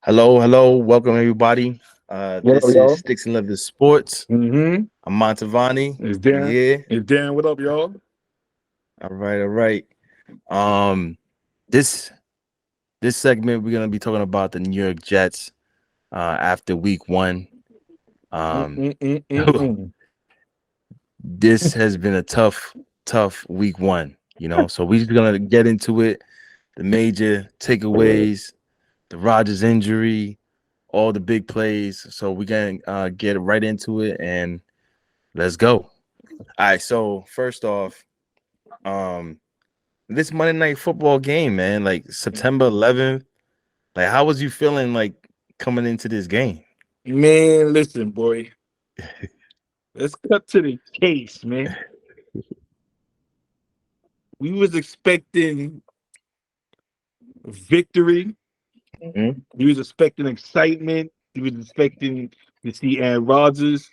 Hello. Welcome everybody. What up, This is y'all? Sticks and Leather Sports. Mm-hmm. I'm Montavani. It's We Dan. here. It's Dan. What up, y'all? All right. Um, this this segment we're gonna be talking about the New York Jets after week one. Um, Mm-mm-mm-mm-mm. this has been a tough week one, So we're just gonna get into it. The major takeaways, the Rodgers injury, all the big plays. So we can get right into it and let's go. All right, so first off, um, this Monday night football game, man, like September 11th, like how was you feeling like coming into this game? Man, listen, boy. Let's cut to the case, man. We was expecting victory. Mhm. We was expecting excitement. We was expecting to see Aaron Rodgers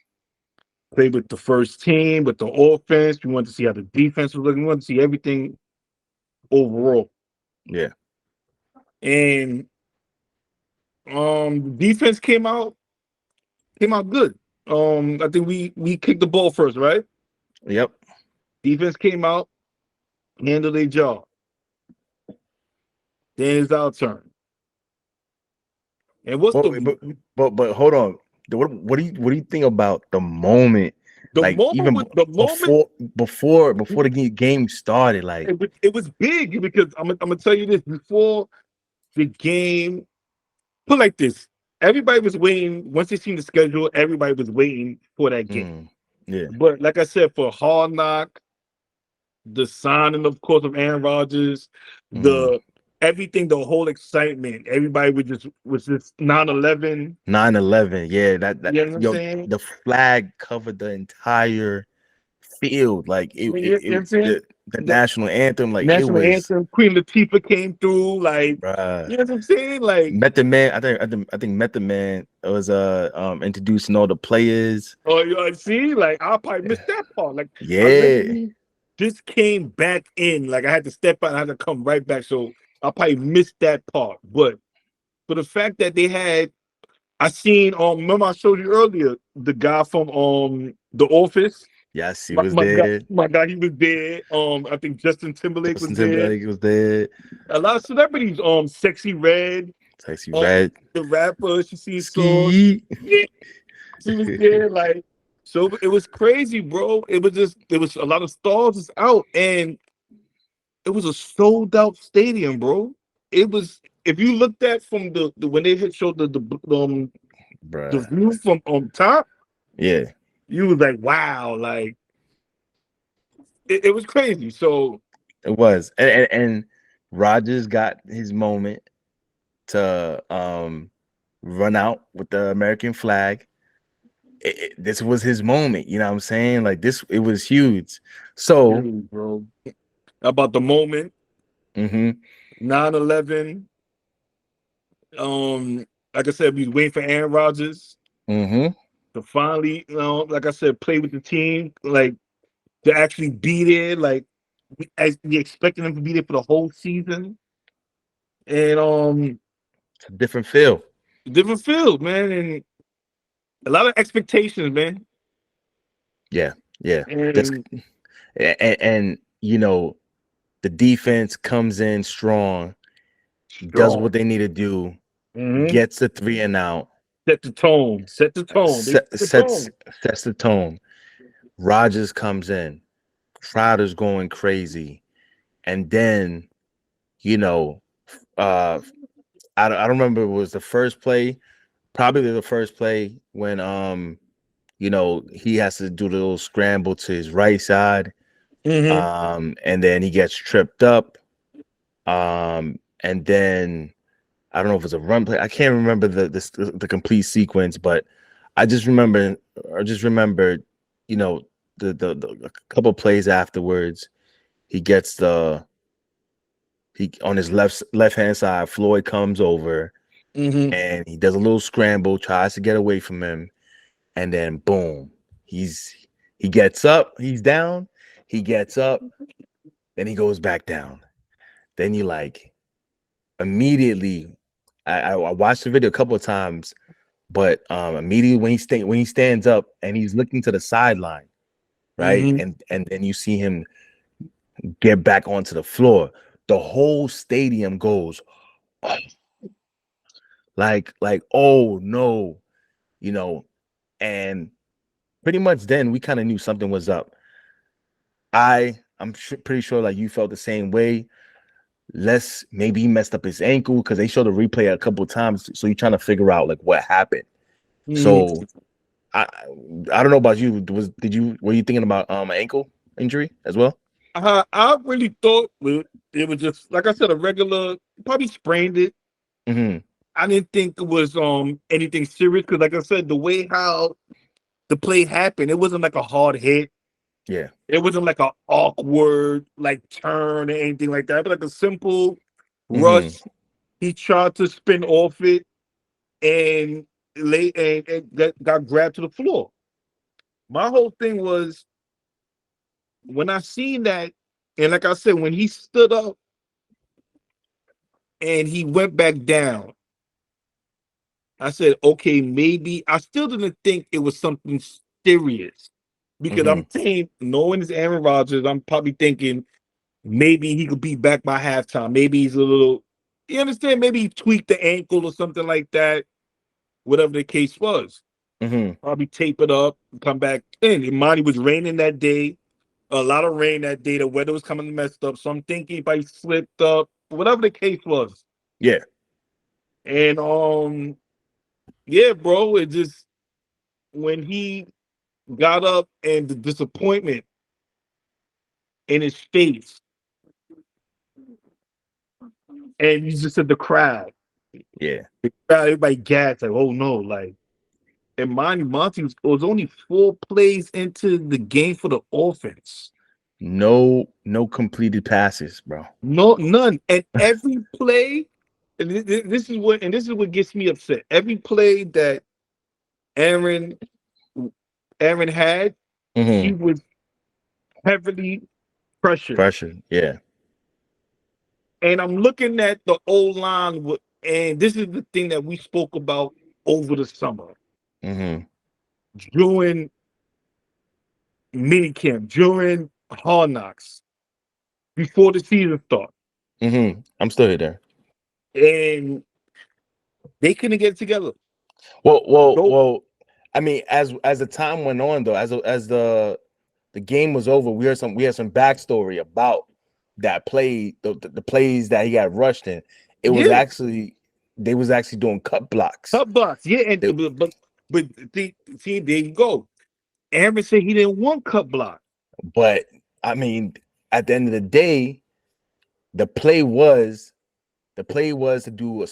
play with the first team, with the offense. We wanted to see how the defense was looking. We wanted to see everything overall. Yeah. And the defense came out good. I think we kicked the ball first, right? Yep. Defense came out, handled their job. Then it's our turn. And what's But the but but hold on. What do you think about the moment? the Like moment even with the moment before the game started, like it was big because I'm gonna tell you this before the game. Put like this. Everybody was waiting. Once they seen the schedule, everybody was waiting for that game. mm, yeah. But like I said, for Hard Knock, the signing, of course, of Aaron Rodgers, Mm. the everything, the whole excitement. Everybody was just 9/11. 9/11, yeah, that You know what I'm yo, saying? the flag covered the entire field, like You know what I'm saying? the The national anthem, like it national was, anthem, Queen Latifah came through, like, bruh. you know what I'm saying? Like, Met the man. I think Met the man was introducing all the players. oh, you see, like I probably missed that part. Like, I Yeah, literally just came back in. Like, I had to step out, I had to come right back. So I probably missed that part. But for the fact that they had, I seen, remember I showed you earlier the guy from The Office. yes, he My, was my guy, there. my guy, he was there. I think Justin Timberlake was Justin there. Timberlake was there. A lot of celebrities. Sexy Red. Sexy Um, Red. the rapper, she seen songs. Ski. Yeah, she was there. Like, so it was crazy, bro. It was a lot of stars is out, and it was a sold out stadium, bro. It was, if you looked at from the when they hit showed the Bruh. view from on top, Yeah, you was like, wow, like it was crazy. So it was. And Rogers got his moment to run out with the American flag. This was his moment, you know what I'm saying? Like this, it was huge. So, dude, bro, about the moment, mhm, 9/11. Um, like I said, we was waiting for Aaron Rodgers mhm, to finally, like I said, play with the team, like to actually be there, like we expected him to be there for the whole season, and it's a different feel. different field, man, and a lot of expectations, man, Yeah, yeah. Just and and the defense comes in strong, does what strong. they need to do, Mm-hmm. gets the three and out, Set the tone. Set the tone. They set, set the sets tone. sets the tone. Rogers comes in, Crowder's going crazy, and then you know, uh, I don't remember it was the first play, probably the first play when he has to do the little scramble to his right side, Mm-hmm. and then he gets tripped up, and then I don't know if it's a run play. I can't remember the complete sequence, but I just remember, you know, the a couple plays afterwards, he gets he on his left hand side, Floyd comes over Mm-hmm. and he does a little scramble, tries to get away from him, and then boom, he gets up, he's down, he gets up, then he goes back down. Then you like immediately I watched the video a couple of times, but immediately when he stands up and he's looking to the sideline, right, Hmm. and then you see him get back onto the floor, the whole stadium goes like oh no, you know, and pretty much then we kind of knew something was up. Pretty sure like you felt the same way. Less maybe he messed up his ankle because they showed the replay a couple of times, so you're trying to figure out like what happened. Hmm. So I I don't know about you. Were you thinking about ankle injury as well? I really thought it was just like I said, a regular, probably sprained it. Mm-hmm. I didn't think it was anything serious because, like I said, the way how the play happened, it wasn't like a hard hit. Yeah. It wasn't like a awkward like turn or anything like that. But like a simple Mm-hmm. rush. He tried to spin off it and got grabbed to the floor. My whole thing was when I seen that, and like I said, when he stood up and he went back down, I said, okay, maybe I still didn't think it was something serious because Mm-hmm. I'm saying, knowing it's Aaron Rodgers, I'm probably thinking maybe he could be back by halftime. Maybe he's a little, you understand? Maybe he tweaked the ankle or something like that, whatever the case was. Mm-hmm. Probably tape it up, come back in. Imani was raining that day, a lot of rain that day. The weather was coming messed up. So I'm thinking if I slipped up, whatever the case was. Yeah. And yeah, bro, it just when he got up and the disappointment in his face, and you just said Yeah. the crowd, everybody gasped like, oh no, like. And Monty was only 4 plays into the game for the offense. No completed passes, bro. No, none. And every play, and this is what gets me upset. Every play that Aaron Aaron had, he Mm-hmm. was heavily pressured. Pressure. Yeah. And I'm looking at the old line, and this is the thing that we spoke about over the summer Mm-hmm. during minicamp, during Hard Knocks, before the season started. Mm-hmm. I'm still here there. And they couldn't get it together. Nope. Well. I mean, as the time went on, though, as the game was over, we had some backstory about that play, the plays that he got rushed in. It was Yeah, actually they was actually doing cut blocks. cut blocks. Yeah, and They, but see, there you go. Aaron said he didn't want cut block. but I mean, at the end of the day, the play was to do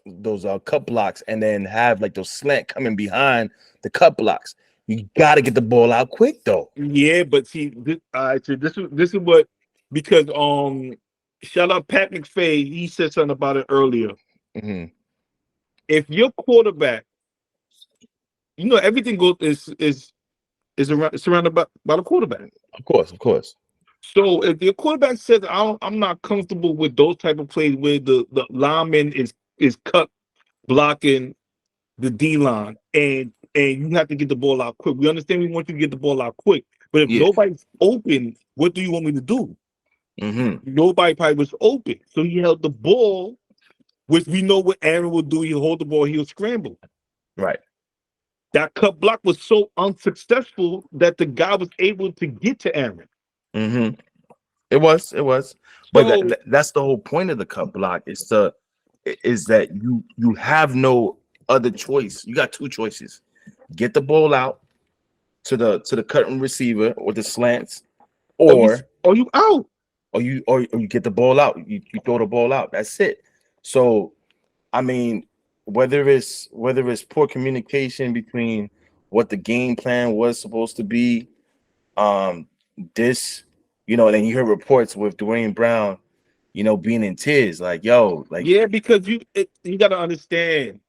those cut blocks and then have like those slant coming behind the cut blocks. You got to get the ball out quick though. Yeah, but see, this is what because shout out Pat McFay. He said something about it earlier. Mm-hmm. If your quarterback, everything goes is around surrounded by the quarterback. Of course. So if your quarterback says I'm not comfortable with those type of plays where the lineman is cut blocking the D line and you have to get the ball out quick. We understand we want you to get the ball out quick, but if Yeah. nobody's open, what do you want me to do? Mm-hmm. Nobody probably was open, so he held the ball, which we know what Aaron will do. He'll hold the ball, he'll scramble. Right. That cut block was so unsuccessful that the guy was able to get to Aaron. Mm-hmm. It was, but So that's the whole point of the cut block is that you have no other choice. You got two choices: get the ball out to the cutting receiver or the slants, are you or are you out? or you get the ball out. You throw the ball out. That's it. So I mean, whether it's poor communication between what the game plan was supposed to be, um, this, and then you hear reports with Dwayne Brown, being in tears, like, yo, like, Yeah, because you got to understand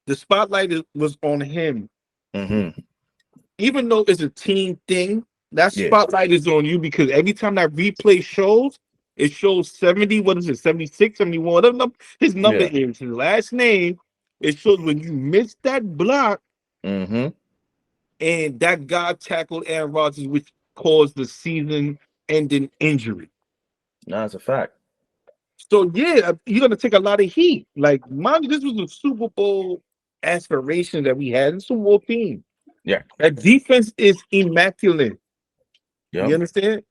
the spotlight was on him. mm-hmm, Even though it's a team thing, that yeah, spotlight is on you because every time that replay shows, It shows 70. What is it? 76, 71. Whatever his number Yeah. is, his last name. It shows when you miss that block Mm-hmm. and that guy tackled Aaron Rodgers, which caused the season-ending injury. No, that's a fact. So yeah, you're gonna take a lot of heat. Like, mind you, this was a Super Bowl aspiration that we had, a Super Bowl team. Yeah. That defense is immaculate. You Yep. understand?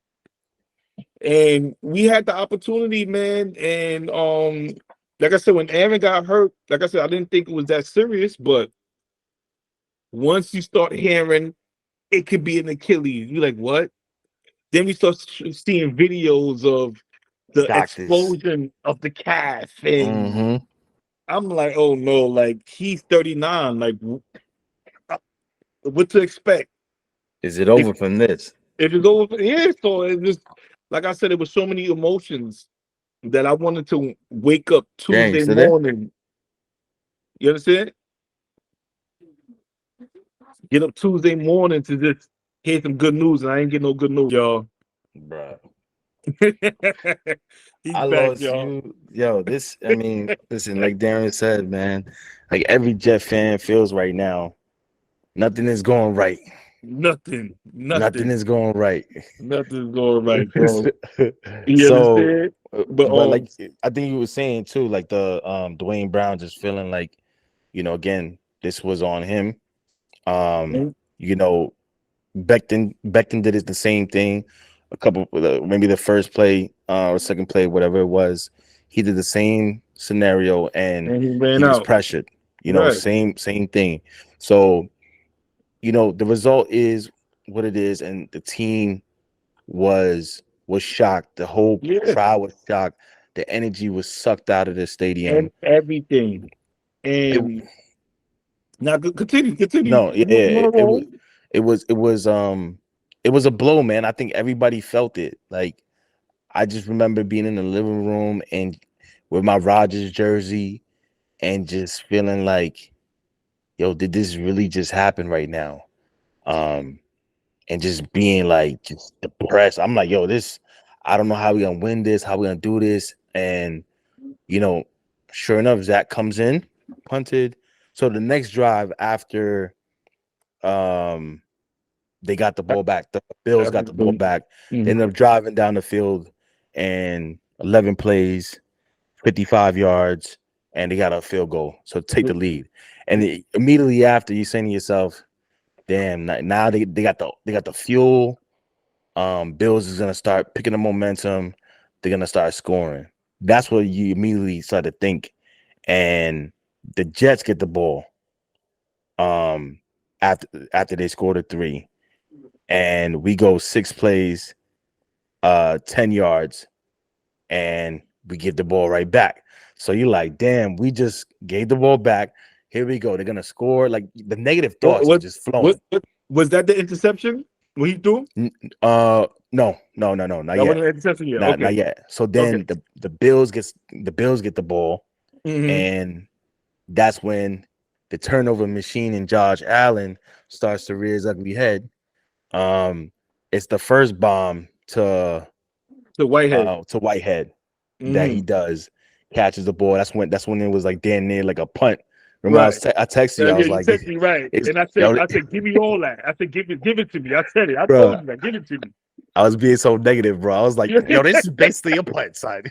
And we had the opportunity, man. And like I said, when Aaron got hurt, like I said, I didn't think it was that serious, but once you start hearing it could be an Achilles, you're like, what? Then we start seeing videos of the Doctors. explosion of the calf, and Mm-hmm. I'm like, oh no, like he's 39, like uh, what to expect? Is it If over from this? if it goes, yeah. So it just like I said, it was so many emotions that I wanted to wake up Dang, you Tuesday still there? morning. You understand? Get up Tuesday morning to just hear some good news, and I ain't getting no good news, y'all. Bruh. He's I back, lost y'all. you. Yo, this, I mean, listen, like Darren said, man, like every Jet fan feels right now, nothing is going right. Nothing, Nothing nothing, is going right. nothing's going right, bro. You So, understand? But but like I think you were saying too, like the Dwayne Brown just feeling like, again, this was on him. Um, mhm, you know, Becton did it the same thing. A couple, maybe the first play or second play, whatever it was, he did the same scenario and and he ran he was out. pressured. Right. Same thing. So the result is what it is, and the team was shocked. The whole Yeah. crowd was shocked. The energy was sucked out of the stadium. And everything. It And now continue, continue. no, yeah, You want to roll? it was it was it was a blow, man. I think everybody felt it. Like I just remember being in the living room and with my Rogers jersey and just feeling like, yo, did this really just happen right now? Um, and just being like just depressed. I'm like, yo, this, I don't know how we gonna win this, how we gonna do this. And you know, sure enough, Zach comes in, punted. So the next drive after um they got the ball back, the Bills got the ball Everything. back. They Mhm. ended up driving down the field and 11 plays, 55 yards, and they got a field goal. So take the lead. And immediately after, you're saying to yourself, damn, now they got the fuel. Bills is gonna start picking the momentum. They're gonna start scoring. That's what you immediately start to think. And the Jets get the ball um after they scored a three. And we go 6 plays, 10 yards, and we get the ball right back. So you're like, damn, we just gave the ball back. Here we go. They're gonna score. Like the negative What, thoughts are what, just flowing. what was that the interception? What he threw? N- Uh no, not That yet. wasn't an interception yet. Not Okay. yet. So Okay. then the Bills get the ball, Hmm. and that's when the turnover machine in Josh Allen starts to rear his ugly head. Um, it's the first bomb To Whitehead. to Whitehead that he Hmm. does, catches the ball. That's when it was like damn near like a punt. Remember, Right. I texted you. I Yeah, was you like, text me right, it's and I said, yo, give me all that. I said, give it to me. I said it. I told bro. you that. Give it to me. I was being so negative, bro. I was like, yo, this is basically a punt, son.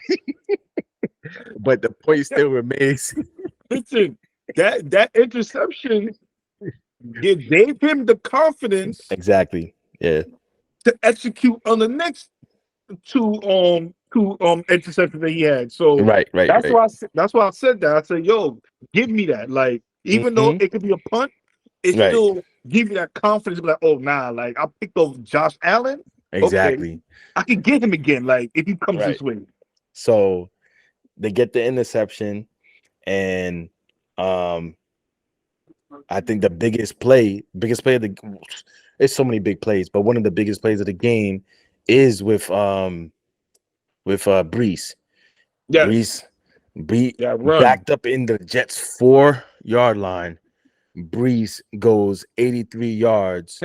But the point still remains. Listen, that interception gave him the confidence Exactly. Yeah. to execute on the next two interceptions that he had. So Right. Right. Right. that's why I said that. I said, yo, give me that. Like, even though Hmm. it could be a punt, it Right. still give you that confidence. Like, oh nah, like I picked up Josh Allen. Okay, Exactly. I can get him again. Like if he comes Right. this way. So they get the interception, and um, I think the biggest play of the, there's so many big plays, but one of the biggest plays of the game is with Brees. Yes, Brees, Bree that run. backed up in the Jets 4 yard line. Brees goes 83 yards.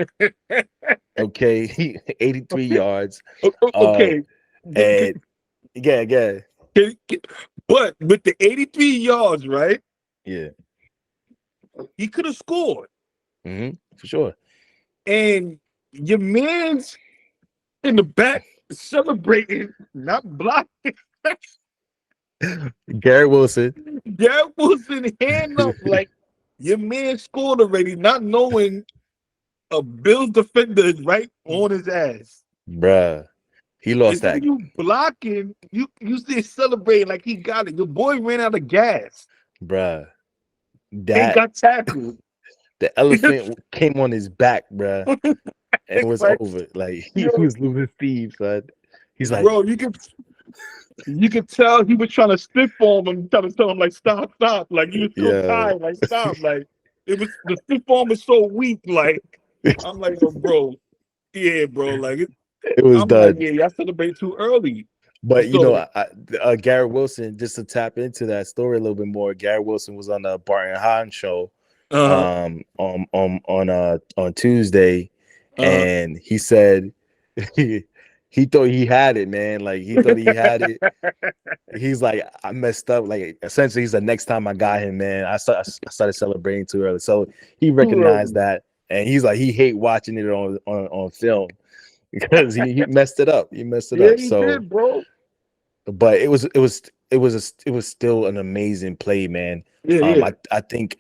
Okay, 83 yards. Uh, Okay, and Yeah, yeah, Can- can- But with the 83 yards, right? yeah. He could have scored. For sure. And your man's in the back celebrating, not blocking. Garrett Wilson. Garrett Wilson hand up like your man scored already, not knowing a Bills defender is right on his ass. Bruh. He lost Instead of that. you blocking, you still celebrating like he got it. Your boy ran out of gas Bruh. and That got tackled. the elephant came on his back, bruh. And it was Like, over. Like he yo, was losing Steve, son. He's like, bro, you could tell he was trying to stiff arm him, trying to tell him like stop, stop. Like he was so yo. tired, like stop. Like it was the stiff arm is so weak. Like I'm like, yo, bro, yeah, bro. Like It was I'm like, done. yeah, y'all celebrate too early. But you know, So, Garrett Wilson, just to tap into that story a little bit more, Garrett Wilson was on the Barton Hahn show uh, on Tuesday, uh, and he said he thought he had it, man. Like he thought he had it. He's like, I messed up. Like essentially, he's the next time I got him, man. I started celebrating too early, so he too recognized early. that, and he's like, he hate watching it on film because he messed it up. He messed it Yeah, up. he So, did, bro. but it was still an amazing play, man. Yeah, yeah.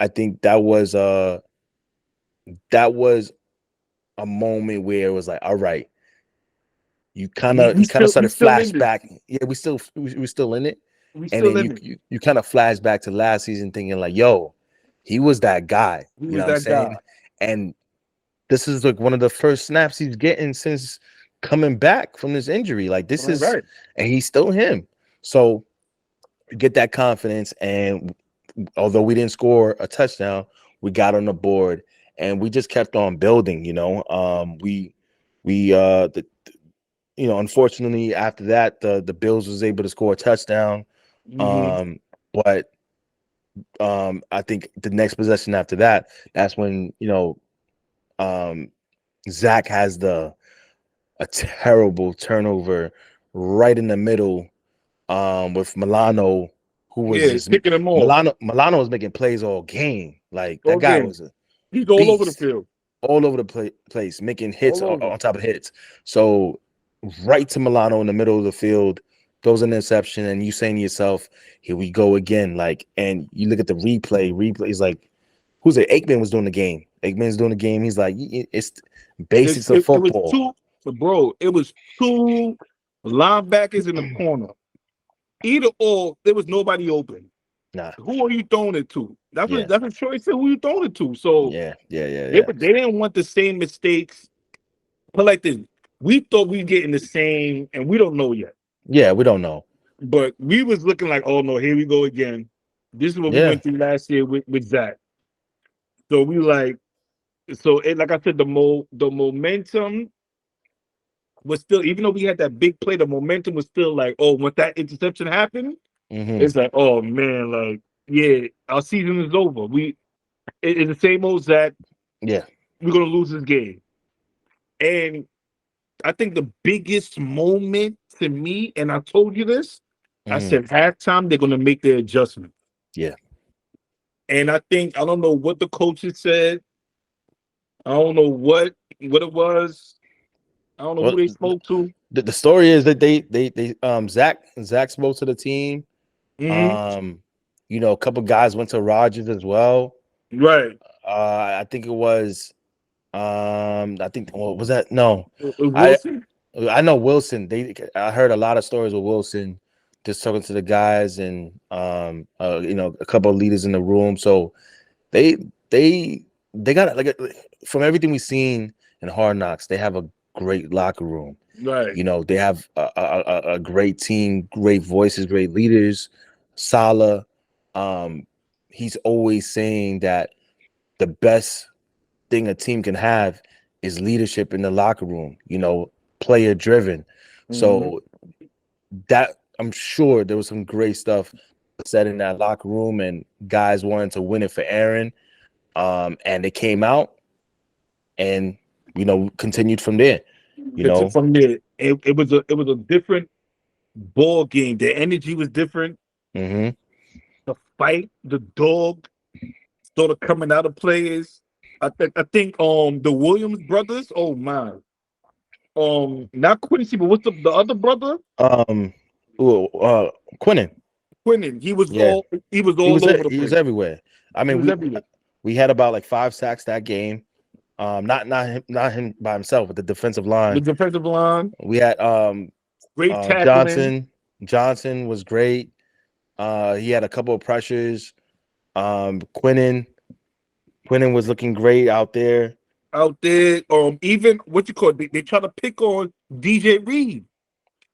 I think that was a moment where it was like, all right, you kind We, of we you kind of still we started still in this. flashback. Yeah, we still in it, We and still then in you it. you, you kind of flash back to last season, thinking like, yo, he was that guy. He You was know what I'm that guy. saying? And this is like one of the first snaps he's getting since coming back from this injury. Like this Right, is, right. and he's still him. So you get that confidence, and although we didn't score a touchdown, we got on the board, and we just kept on building. Unfortunately, after that, the Bills was able to score a touchdown. Mm-hmm. But I think the next possession after that, that's when um, Zach has a terrible turnover right in the middle with Milano, who was Yeah, just picking him off Milano was making plays all game. Like that all guy game. was a He's all over the beast field. all over the place, making hits All on, over. on top of hits. So right to Milano in the middle of the field, throws an interception, and you saying to yourself, "Here we go again." Like, and you look at the replay. Replay is like, who's it? Aikman was doing the game. Aikman's doing the game. He's like, it's basics of It was football. two, bro. It was two linebackers in the corner. Either or, there was nobody open. Nah, Who are you throwing it to? That's what yeah, that's what Troy said. Who you throwing it to? So yeah, yeah, yeah, they yeah, were they didn't want the same mistakes. But like this, we thought we getting the same, and we don't know yet. yeah. We don't know. But we was looking like, oh no, here we go again. This is what we Yeah. went through last year with Zach. So we like, like I said, the momentum was still, even though we had that big play, the momentum was still like, oh, when that interception happened, Mm-hmm. it's like, oh man, like, yeah, our season is over. It's the same old Zach. Yeah. We're gonna lose this game. And I think the biggest moment to me, and I told you this, I Mm-hmm. said halftime they're gonna make their adjustment. Yeah. And I think I don't know what the coaches said. I don't know what it was. I don't know Well, who they spoke to. the story is that Zach spoke to the team. Hmm. Um, a couple guys went to Rogers as well. Right. I think it was I think what was that? No. I Wilson. I know Wilson. I heard a lot of stories with Wilson just talking to the guys and a couple of leaders in the room. So they they they got like from everything we've seen in Hard Knocks, they have a great locker room. Right. They have a great team, great voices, great leaders. Salah, um, he's always saying that the best thing a team can have is leadership in the locker room, player driven. Hmm. So that I'm sure there was some great stuff said in that locker room, and guys wanted to win it for Aaron. And they came out and continued from there. You know, From there, it was a different. ball game. The energy was different. Mm-hmm. The fight, the dog started coming out of players. I think the Williams brothers. Oh my. Not Quincy, but what's the other brother? Um, ooh, Quinnen. Quinnen. He was Yeah, all over the he was place. everywhere. I He mean, was everywhere. we had about like 5 sacks that game. Not him by himself, but the defensive The line. defensive line, We had great tackling Johnson. Johnson was great. He had a couple of pressures. Quinnen was looking great out there. out there. Even what you call it, they try to pick on DJ Reed,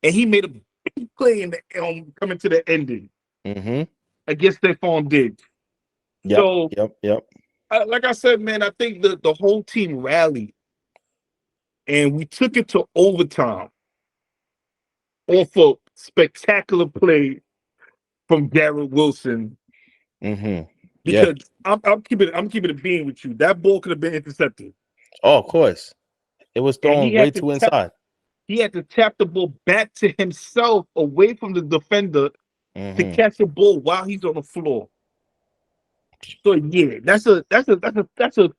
and he made a big play in the coming to the ending Mm-hmm. against Stephon Diggs. Yep. So, Yep. Yep. like I said, man, I think the whole team rallied, and we took it to overtime off a spectacular play from Garrett Wilson. Mm-hmm. Yeah. Because I'm keeping it being with you. That ball could have been intercepted, Oh, of course. It was and thrown way too inside. he had to tap the ball back to himself, away from the defender, to Mm-hmm. catch the ball while he's on the floor. So yeah, that's a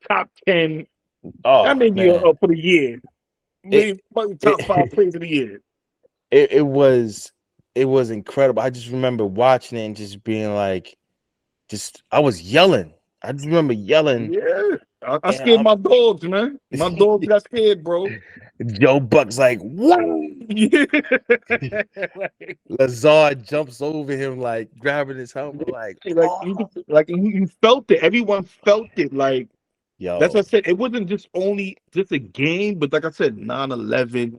top 10. That Oh may be man. for the year, It maybe probably top five it plays of the year. it was incredible. I just remember watching it and just being like, just I was yelling. I just remember yelling, Yeah, I and scared I'm my dogs, man. My dogs got scared, bro. Joe Buck's like, what? Yeah, like, Lazard jumps over him, like grabbing his helmet, like, oh, you felt it. Everyone felt it. Like that's what I yo, said. It wasn't just only just a game, but like I said, 9/11.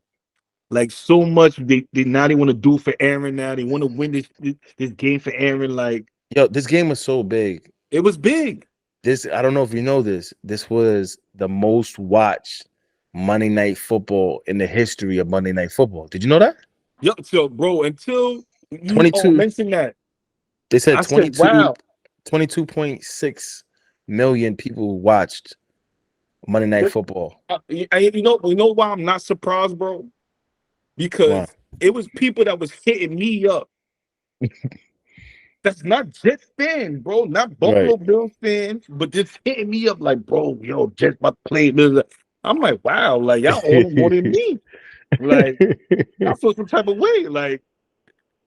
Like so much they now they want to do for Aaron now. They want to win this game for Aaron. Like yo, this game was so big. it was big. This, I don't know if you know this. This was the most watched Monday Night Football in the history of Monday Night Football. Did you know that? Yo, so bro, until you 22. mentioned that, They said I said, 22, wow. 22.6 million people watched Monday Night But, Football. you know why I'm not surprised, bro? Wow. Because it was people that was hitting me up. That's not Jets fans, bro. Not Right. Buffalo Bills fans, but just hitting me up like, bro, yo, Jets about to play. Blah, blah. I'm like, wow, like y'all on it more than me. Like I feel some type of way. Like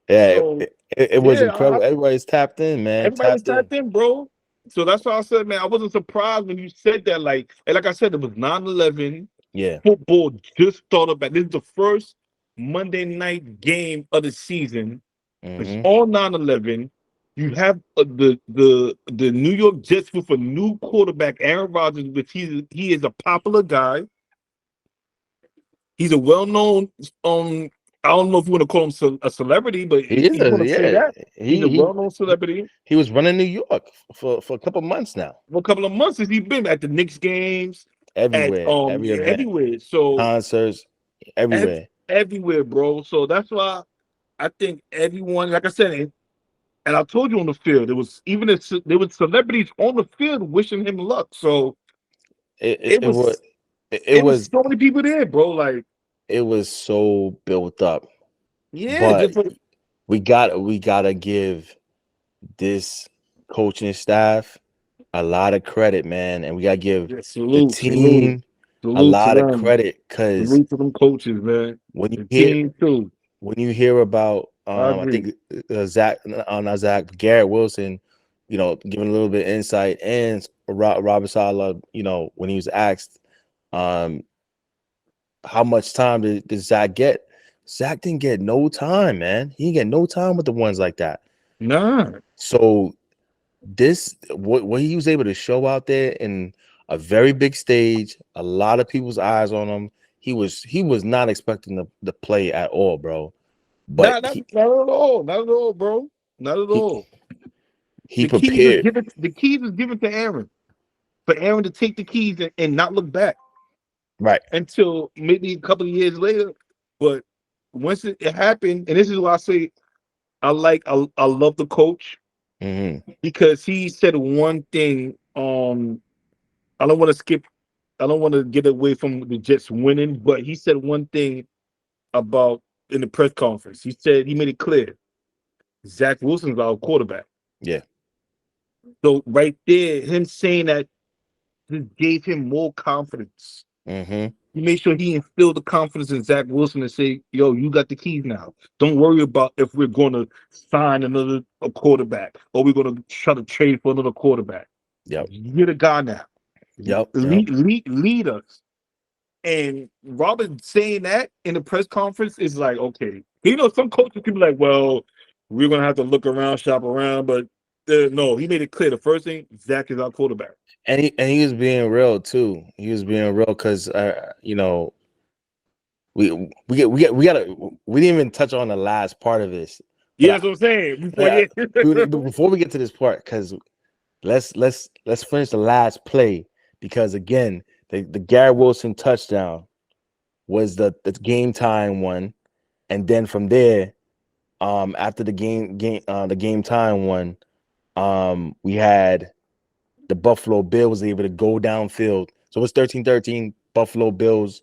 Yeah, so, it was yeah. incredible. Everybody's tapped in, man. Everybody was Tapped in. tapped in, bro. So that's why I said, man, I wasn't surprised when you said that. Like, and like I said, it was 9/11. Yeah. Football just started back. This is the first Monday night game of the season. It's Hmm. on 9/11. You have the New York Jets with a new quarterback, Aaron Rodgers, which he is a popular guy. He's a well-known I don't know if you want to call him a celebrity, but He if is you want to say yeah. that, he's a well-known celebrity. He was running New York for a couple months now. For a couple of months since he's been at the Knicks games, at Everywhere, every event, everywhere. So concerts, everywhere. everywhere, bro. So that's why I think everyone, like I said, and I told you on the field, there was celebrities on the field wishing him luck. So It it, it it was was it, it was so many people there, bro. Like, it was so built up. yeah, But just like, we gotta give this coaching staff a lot of credit, man, and we gotta give yeah, the salute, team a salute to lot of them, credit because salute to them coaches, man. when you The hear team too. about I I agree. think not Zach, Garrett Wilson, giving a little bit of insight, and Robert Sala, when he was asked um how much time did Zach get? Zach didn't get no time, man. He didn't get no time with the ones like that. Nah, So this what he was able to show out there in a very big stage, a lot of people's eyes on him. He was not expecting the play at all, bro. But not at all, not at all, bro, not at he all. he prepared. The keys was given to Aaron for Aaron to take the keys and not look back Right. until maybe a couple of years later. But once it happened, and this is why I say I love the coach Hmm. because he said one thing. I don't want to skip. I don't want to get away from the Jets winning, but he said one thing about in the press conference. He said he made it clear Zach Wilson's our quarterback. Yeah. So right there, him saying that just gave him more confidence. Mm-hmm. He made sure he instilled the confidence in Zach Wilson and say, "Yo, you got the keys now. Don't worry about if we're going to sign another a quarterback or we're going to try to trade for another quarterback. Yep. You're the guy now. Yep. Yep. Lead us." And Robert saying that in the press conference is like, okay, some coaches can be like, well, we're gonna have to look around, shop around, but no, he made it clear. The first thing, Zach is our quarterback. And he was being real too. He was being real because we gotta we didn't even touch on the last part of this, but Yeah, that's what I'm saying. before we get to this part, because let's finish the last play, because again the Garrett Wilson touchdown was the game time one, and then from there, after the game time one, we had the Buffalo Bills able to go downfield. So it's 13-13 Buffalo Bills.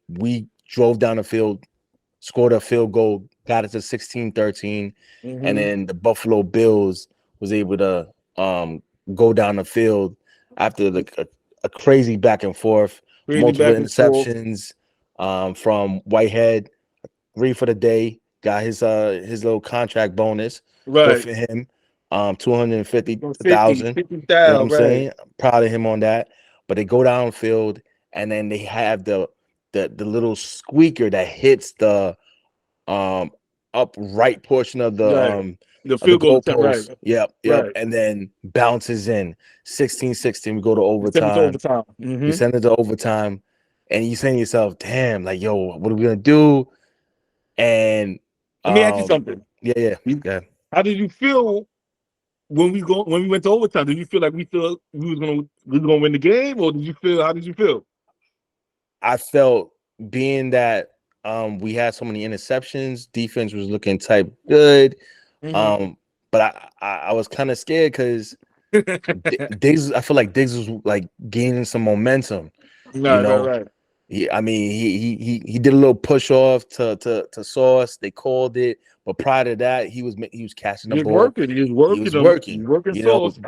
We drove down the field, scored a field goal, got it to 16-13, and hmm then the Buffalo Bills was able to go down the field after a crazy back and forth, Crazy multiple back and forth. interceptions from Whitehead, 3 for the day, got his little contract bonus. Good Right. for him. 250,000. 50, You know what 50,000, I'm right. saying? I'm proud of him on that. But they go downfield, and then they have the little squeaker that hits the um upright portion Right. The of the field goal attempt, right. goalpost. Yep, yep. Right. And then bounces in 16-16. We go to You send it to overtime. overtime. We send it to overtime, and you saying to yourself, "Damn, like yo, what are we gonna do?" And Let me ask you something. yeah, yeah, You- yeah. How did you feel when we went to overtime? Did you feel like we was gonna win the game, or did you feel how did you feel? I felt, being that we had so many interceptions, defense was looking type good. hmm Um, but I was kind of scared because Diggs, I feel like Diggs was like gaining some momentum. You Right, right, know, right. I mean, he did a little push off to Sauce. They called it, but prior to that, he was catching the He was ball. working. He was He working was them. He was working. working You know, Sauce.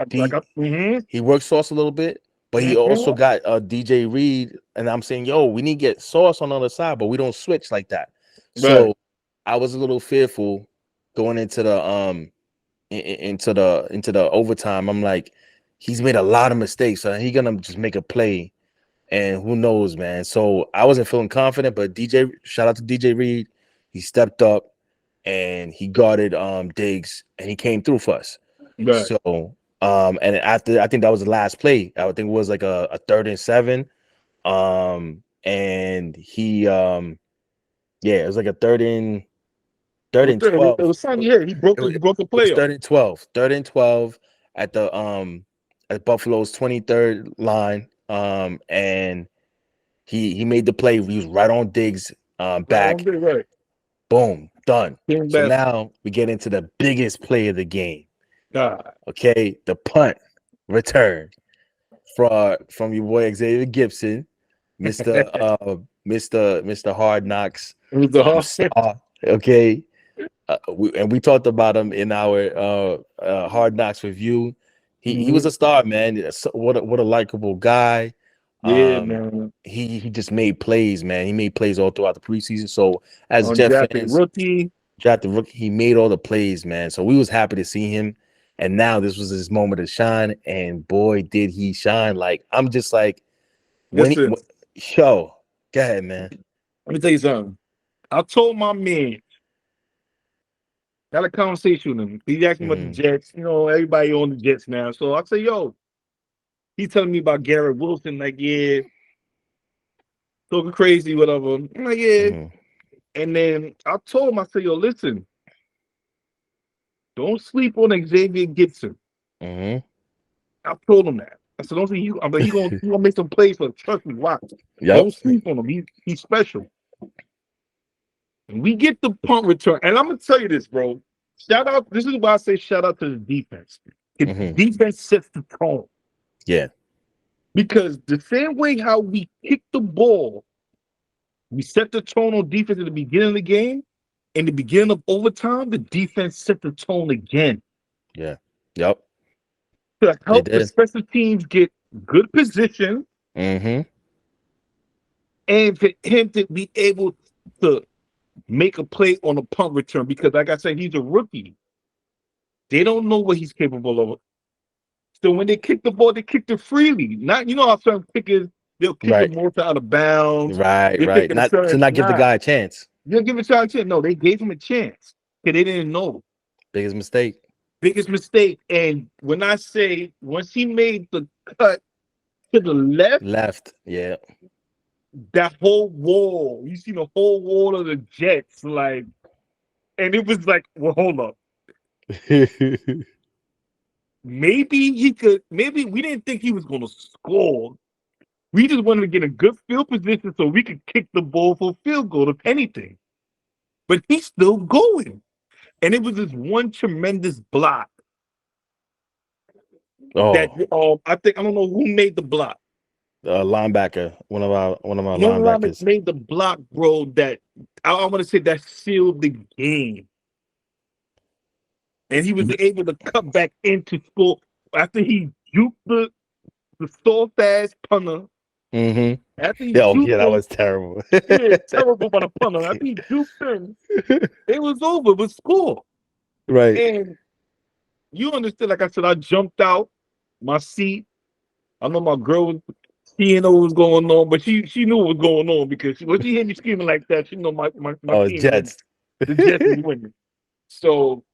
he worked Sauce a little bit, but he also got DJ Reed, and I'm saying, yo, we need to get Sauce on the other side, but we don't switch like that. Right, So I was a little fearful going into the overtime. I'm like, he's made a lot of mistakes, so he gonna just make a play, and who knows, man. So I wasn't feeling confident, but shout out to DJ Reed, he stepped up and he guarded Diggs, and he came through for us. right. So and after, I think that was the last play. I think it was like a 3rd and 7. And he yeah, it was like a third and It 12. was something. Yeah, he broke the It he broke the was play up. 3rd and 12. 3rd and 12 at the at Buffalo's 23rd line. And he made the play. He was right on Diggs Right on back. there, right. Boom, done. Came So back. now we get into the biggest play of the game. God. Okay, the punt return from your boy Xavier Gibson, Mister It Mister Hard Knocks was the hard. star. Okay, we talked about him in our Hard Knocks review. He was Mhm. a star, man. What a likable guy. Yeah, Um, man. he just made plays, man. He made plays all throughout the preseason. So as Jet Undrafted fans, rookie. drafted rookie, he made all the plays, man. So we was happy to see him. And now this was his moment to shine. And boy, did he shine. Like, I'm just like, Listen, show. Go ahead, man. let me tell you something. I told my man, had a conversation with him. He asked me about the Mm-hmm. Jets. Everybody on the Jets now. So I say, yo, he's telling me about Garrett Wilson. Like, yeah, talking crazy, whatever. I'm like, yeah. Mm-hmm. And then I told him, I said, yo, listen, don't sleep on Xavier Gibson. Mm-hmm. I told him that. I said, don't see you. I'm like, he gonna make some plays for. Trust me, watch. Yep. Don't sleep on him. He's special. And we get the punt return. And I'm gonna tell you this, bro. Shout out. This is why I say shout out to the defense. The Mm-hmm. defense sets the tone. Yeah. Because the same way how we kick the ball We set the tone on defense at the beginning of the game. In the beginning of overtime, the defense set the tone again Yeah. Yep. to They help the did. special teams get good position Mm-hmm. and for him to be able to make a play on a punt return. Because, like I said, he's a rookie. They don't know what he's capable of. So when they kick the ball, they kicked it freely. Not, you know how some kickers, they'll kick it Right. more to out of bounds. Right. They kick Right. it a Not to certain not give the nah. guy a chance. They'll give it a chance. No, they gave him a chance. Because they didn't know. Biggest mistake. Biggest mistake. And when I say once he made the cut to the left, Left. Yeah. that whole wall, you see the whole wall of the Jets, like, and it was like, well, hold up. Maybe he could, maybe we didn't think he was gonna score. We just wanted to get a good field position so we could kick the ball for a field goal, if anything. But he's still going. And it was this one tremendous block that Oh, I don't know who made the block. linebacker. One of our Young Robert linebackers. made the block, bro, that I want to say that sealed the game. And he was able to cut back into score after he juked the soft ass punter. Mm-hmm. After he Yeah, oh yeah, juked that him, was terrible. yeah, terrible by the punter. After he juked him, it was over with score. Right. And you understand, like I said, I jumped out my seat. I know my girl was, she didn't know what was going on, but she knew what was going on because when she heard me screaming like that, she know my Oh, team winning. Jets. The Jets is winning. So,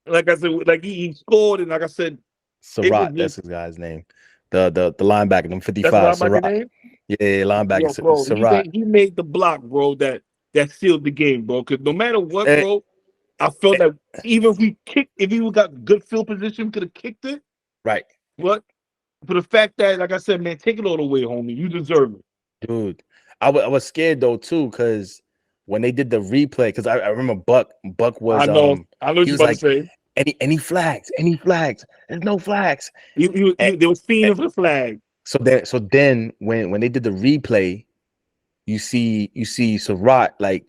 like I said, like he scored, and like I said, it was Surratt, that's just his guy's name. The linebacker, them that's 55, what I'm about Surratt. name. Yeah, yeah, linebacker, Yo, bro, Surratt. he made the block, bro. That sealed the game, bro. Because no matter what, Eh, bro, I felt eh, that even if we got good field position, could have kicked it. right, But for the fact that, like I said, man, take it all the way, homie. You deserve it. dude. I was scared though too, because when they did the replay, because I remember Buck was I know what he you was about to like, say. any flags, there's no flags. Eh, They was eh, fiending for the flag so then when they did the replay, you see Surratt, like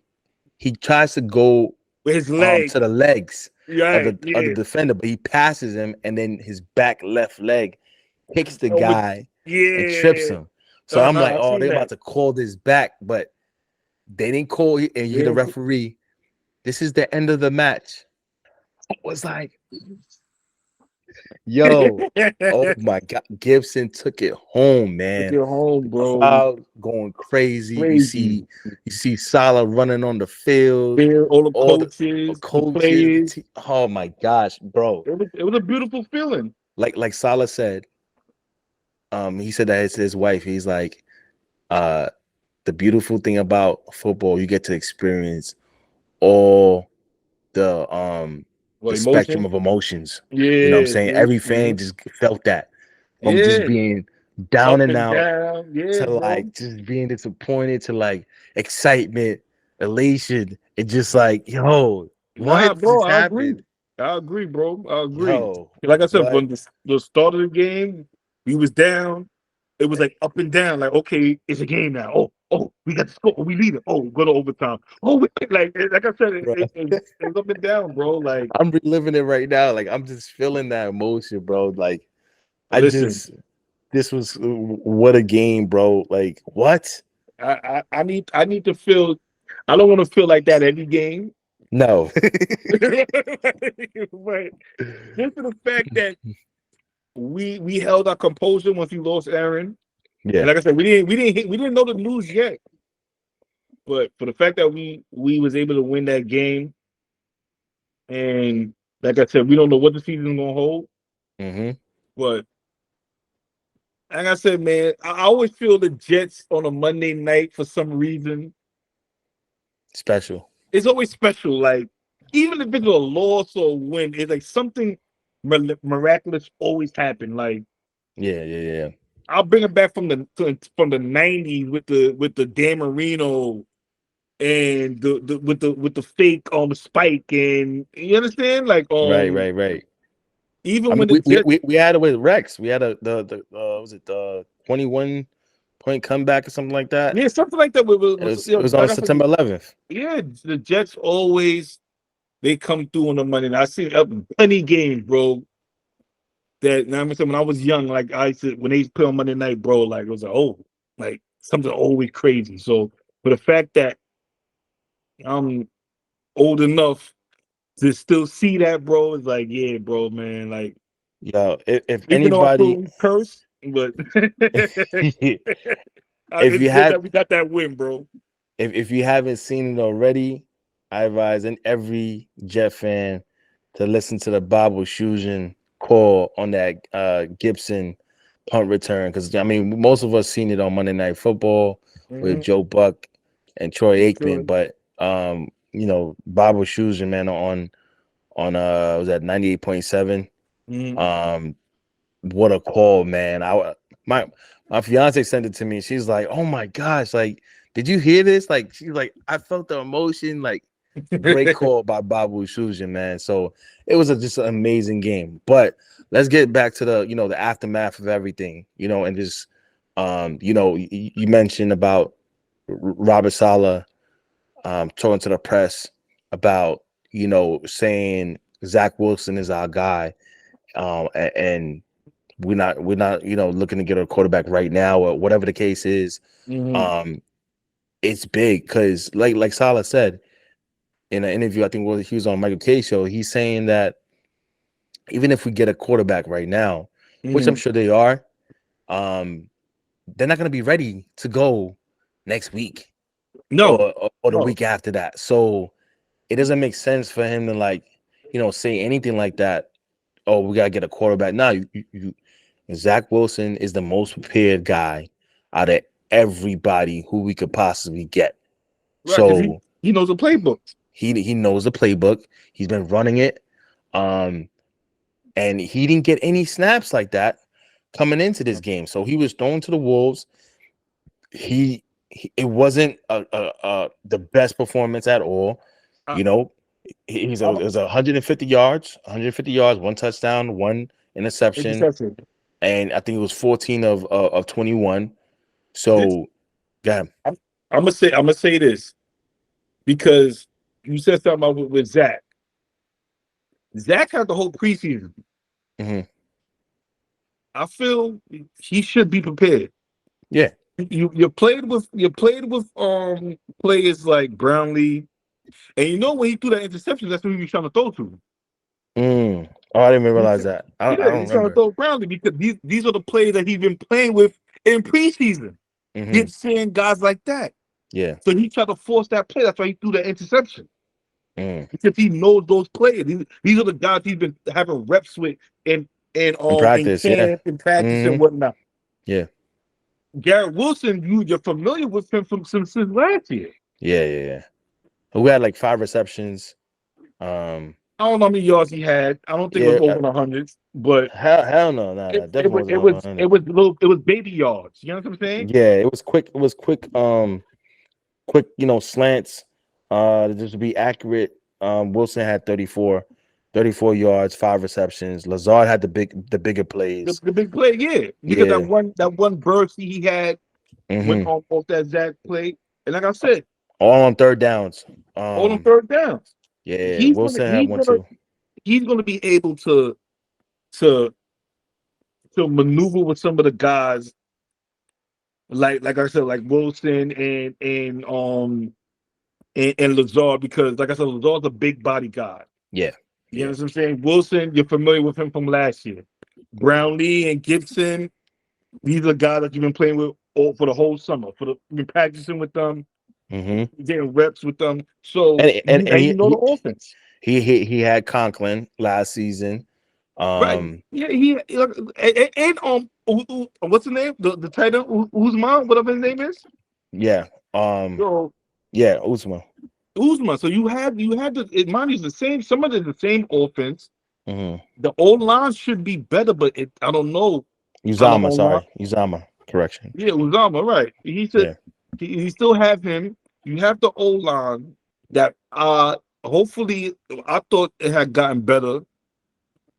he tries to go with his leg. to the legs of Right, the yeah. defender, but he passes him, and then his back left leg kicks the Oh, with, guy and trips yeah. him. So I'm like, I oh, seen they're that. about to call this back, but they didn't call it. And you hear the Yeah. referee, this is the end of the match. I was like, yo, oh my God. Gibson took it home, Took man. it home, The bro. crowd going crazy. You Crazy. see Salah running on the field, Yeah, all the all the coaches, the coaches, players. oh my gosh, bro. It was a beautiful feeling. Like Salah said, he said that it's his wife. He's like, uh, the beautiful thing about football, you get to experience all What the spectrum emotion? of emotions. You know what I'm Yeah, saying? see? Every fan just felt that, from just Yeah, being down up and and out down. Yeah, to bro. like just being disappointed to like excitement, elation, and just like, yo, Nah, what bro, just I agree. happened? I agree, bro. I agree. Yo, Like I said, what? when the start of the game, we was down. It was like up and down. Like, okay, it's a game now. We got to score. We lead it. Oh, go to overtime. Like I said, Bro. it's up and down, bro. Like, I'm reliving it right now. Like I'm just feeling that emotion, bro. Like I listen, just this was what a game, bro. Like what? I need to feel. I don't want to feel like that every game. No. But just for the fact that we held our composure once we lost Aaron. And Yeah. like I said, we didn't know the news yet. But for the fact that we was able to win that game, and like I said, we don't know what the season's gonna hold. Mm-hmm. But like I said, man, I always feel the Jets on a Monday night for some reason. Special. It's always special. Like even if it's a loss or a win, it's like something miraculous always happen. Like Yeah, yeah, yeah. I'll bring it back from the '90s with the Dan Marino and with the fake on the spike, and you understand, like Right, right, right. I even mean, when the we Jets, we, we, we had it with Rex. We had the was it 21 point comeback or something like that. Yeah, something like that. It was on Like I said, September 11th. yeah, the Jets always they come through on the Monday night. I seen plenty games, bro. That now I'm saying when I was young, like I said, when they play on Monday night, bro, like it was like, oh, like something always crazy. So, but the fact that I'm old enough to still see that, bro, is like, yeah, bro, man. Like, Yo, if even though I anybody, feel cursed, but if it's you good have that we got that win, bro. if you haven't seen it already, I advise every Jet fan to listen to the Bible Fusion call on that Gibson punt return, because I mean most of us seen it on Monday Night Football with Mm-hmm. Joe Buck and Troy Sure. Aikman, but Bible Fusion, man, on was that 98.7. Mm-hmm. What a call, man. My my fiance sent it to me. She's like, "Oh my gosh, like, did you hear this?" Like, she's like, "I felt the emotion." Like, great call by Babu Shujan, man. So it was just an amazing game. But let's get back to the aftermath of everything, and just you mentioned about Robert Saleh talking to the press about saying Zach Wilson is our guy, and we're not looking to get a quarterback right now or whatever the case is. Mm-hmm. um it's big because like Salah said in an interview, I think he was on Michael K show, he's saying that even if we get a quarterback right now, which I'm Mm-hmm. sure they are, um they're not going to be ready to go next week No, or the no. week after that. So it doesn't make sense for him to say anything like that. Oh, we gotta get a quarterback. No, Zach Wilson is the most prepared guy out of everybody who we could possibly get. Right, because he, So he knows the playbook. he knows the playbook. He's been running it. Um, and he didn't get any snaps like that coming into this game. So he was thrown to the wolves. It wasn't the best performance at all. I, You know, I'm it was 150 yards, one touchdown, one interception, interception. and I think it was 14 of 21. This So, yeah. I'm, I'm gonna say this because you said something about with Zach. Zach had the whole preseason. Hmm. I feel he should be prepared. Yeah. You played with players like Brownlee, and you know when he threw that interception, that's who he was trying to throw to. Oh, I didn't even He realize said- that. I Yeah, don't he's trying to remember. throw Brownlee because these are the players that he's been playing with in preseason. Hmm. Gibson, guys like that. Yeah. So he tried to force that play. That's why he threw that interception. Mm. Because he knows those players. These are the guys he's been having reps with in In in practice, yeah. camp and practice Hmm. and whatnot. Yeah. Garrett Wilson, you're familiar with him from since last year. Yeah. Yeah. Yeah. We had like 5 receptions. I don't know how many yards he had. I don't think it was Yeah. over the hundreds, but Hell no, no, no. Definitely wasn't over it 100. was little it was baby yards. You know what I'm saying? Yeah, it was quick. It was quick. Quick. Slants. Just to be accurate. Wilson had 34 yards, 5 receptions. Lazard had the bigger plays. The big play, yeah. Because Yeah. that one burst he had went Hmm. off that Zach play. And like I said, All on third downs. all on third downs. Yeah. He's gonna Wilson had he's one gonna too. he's gonna be able to to maneuver with some of the guys like I said, like Wilson and Lazard, because like I said, Lazard's a big body guy. Yeah. You know Yeah. what I'm saying? Wilson, you're familiar with him from last year. Brownlee and Gibson, these are guys that you've been playing with all for the whole summer. You've been practicing with them, Hmm. getting reps with them. So And and and you know the offense. he had Conklin last season. Right. Um. Yeah, what's the name? The tight end, Uzman, whatever his name is. Yeah. Um. So Yeah. Usman. Uzman. So you had mine is the same. Some of the same offense. Hmm. The old line should be better, but I don't know how the Uzama. whole line. Sorry. Uzama. Correction. Yeah, Uzama, right. He said Yeah. he still have him. You have the old line that hopefully I thought it had gotten better,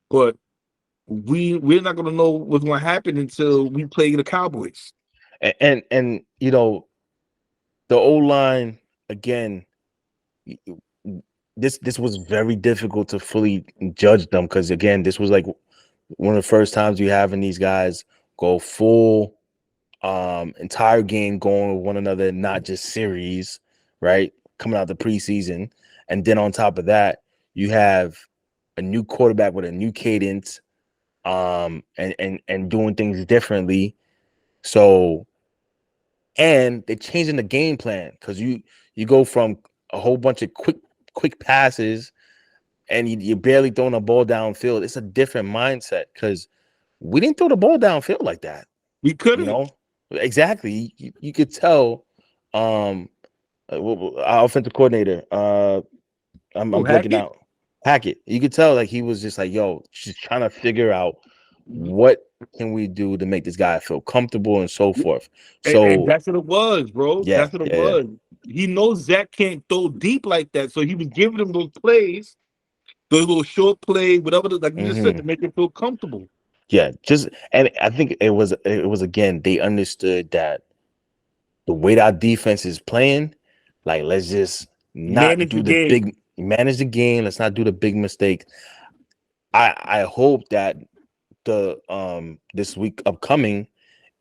but we're not gonna know what's gonna happen until we play the Cowboys. And the O line again. y- y- this was very difficult to fully judge them because again, this was like one of the first times you having these guys go full entire game going with one another, not just series, right? Coming out the preseason. And then on top of that, you have a new quarterback with a new cadence, and doing things differently. So and they're changing the game plan because you go from a whole bunch of quick passes and you're barely throwing a ball downfield. It's a different mindset because we didn't throw the ball downfield like that. We You couldn't. know, exactly. You could tell. Our offensive coordinator. I'm Oh, blanking Hackett. out. Hackett. You could tell like he was just like, yo, just trying to figure out what can we do to make this guy feel comfortable and so forth. And So that's what it was, bro. yeah, That's what it yeah, was. He knows Zach can't throw deep like that, so he was giving him those plays, those little short plays, whatever, like you just said, hmm to make him feel comfortable. yeah. Just and I think it was again they understood that the way that our defense is playing, like let's just not Manage the do the game. big manage the game. Let's not do the big mistake. I hope that the this week upcoming,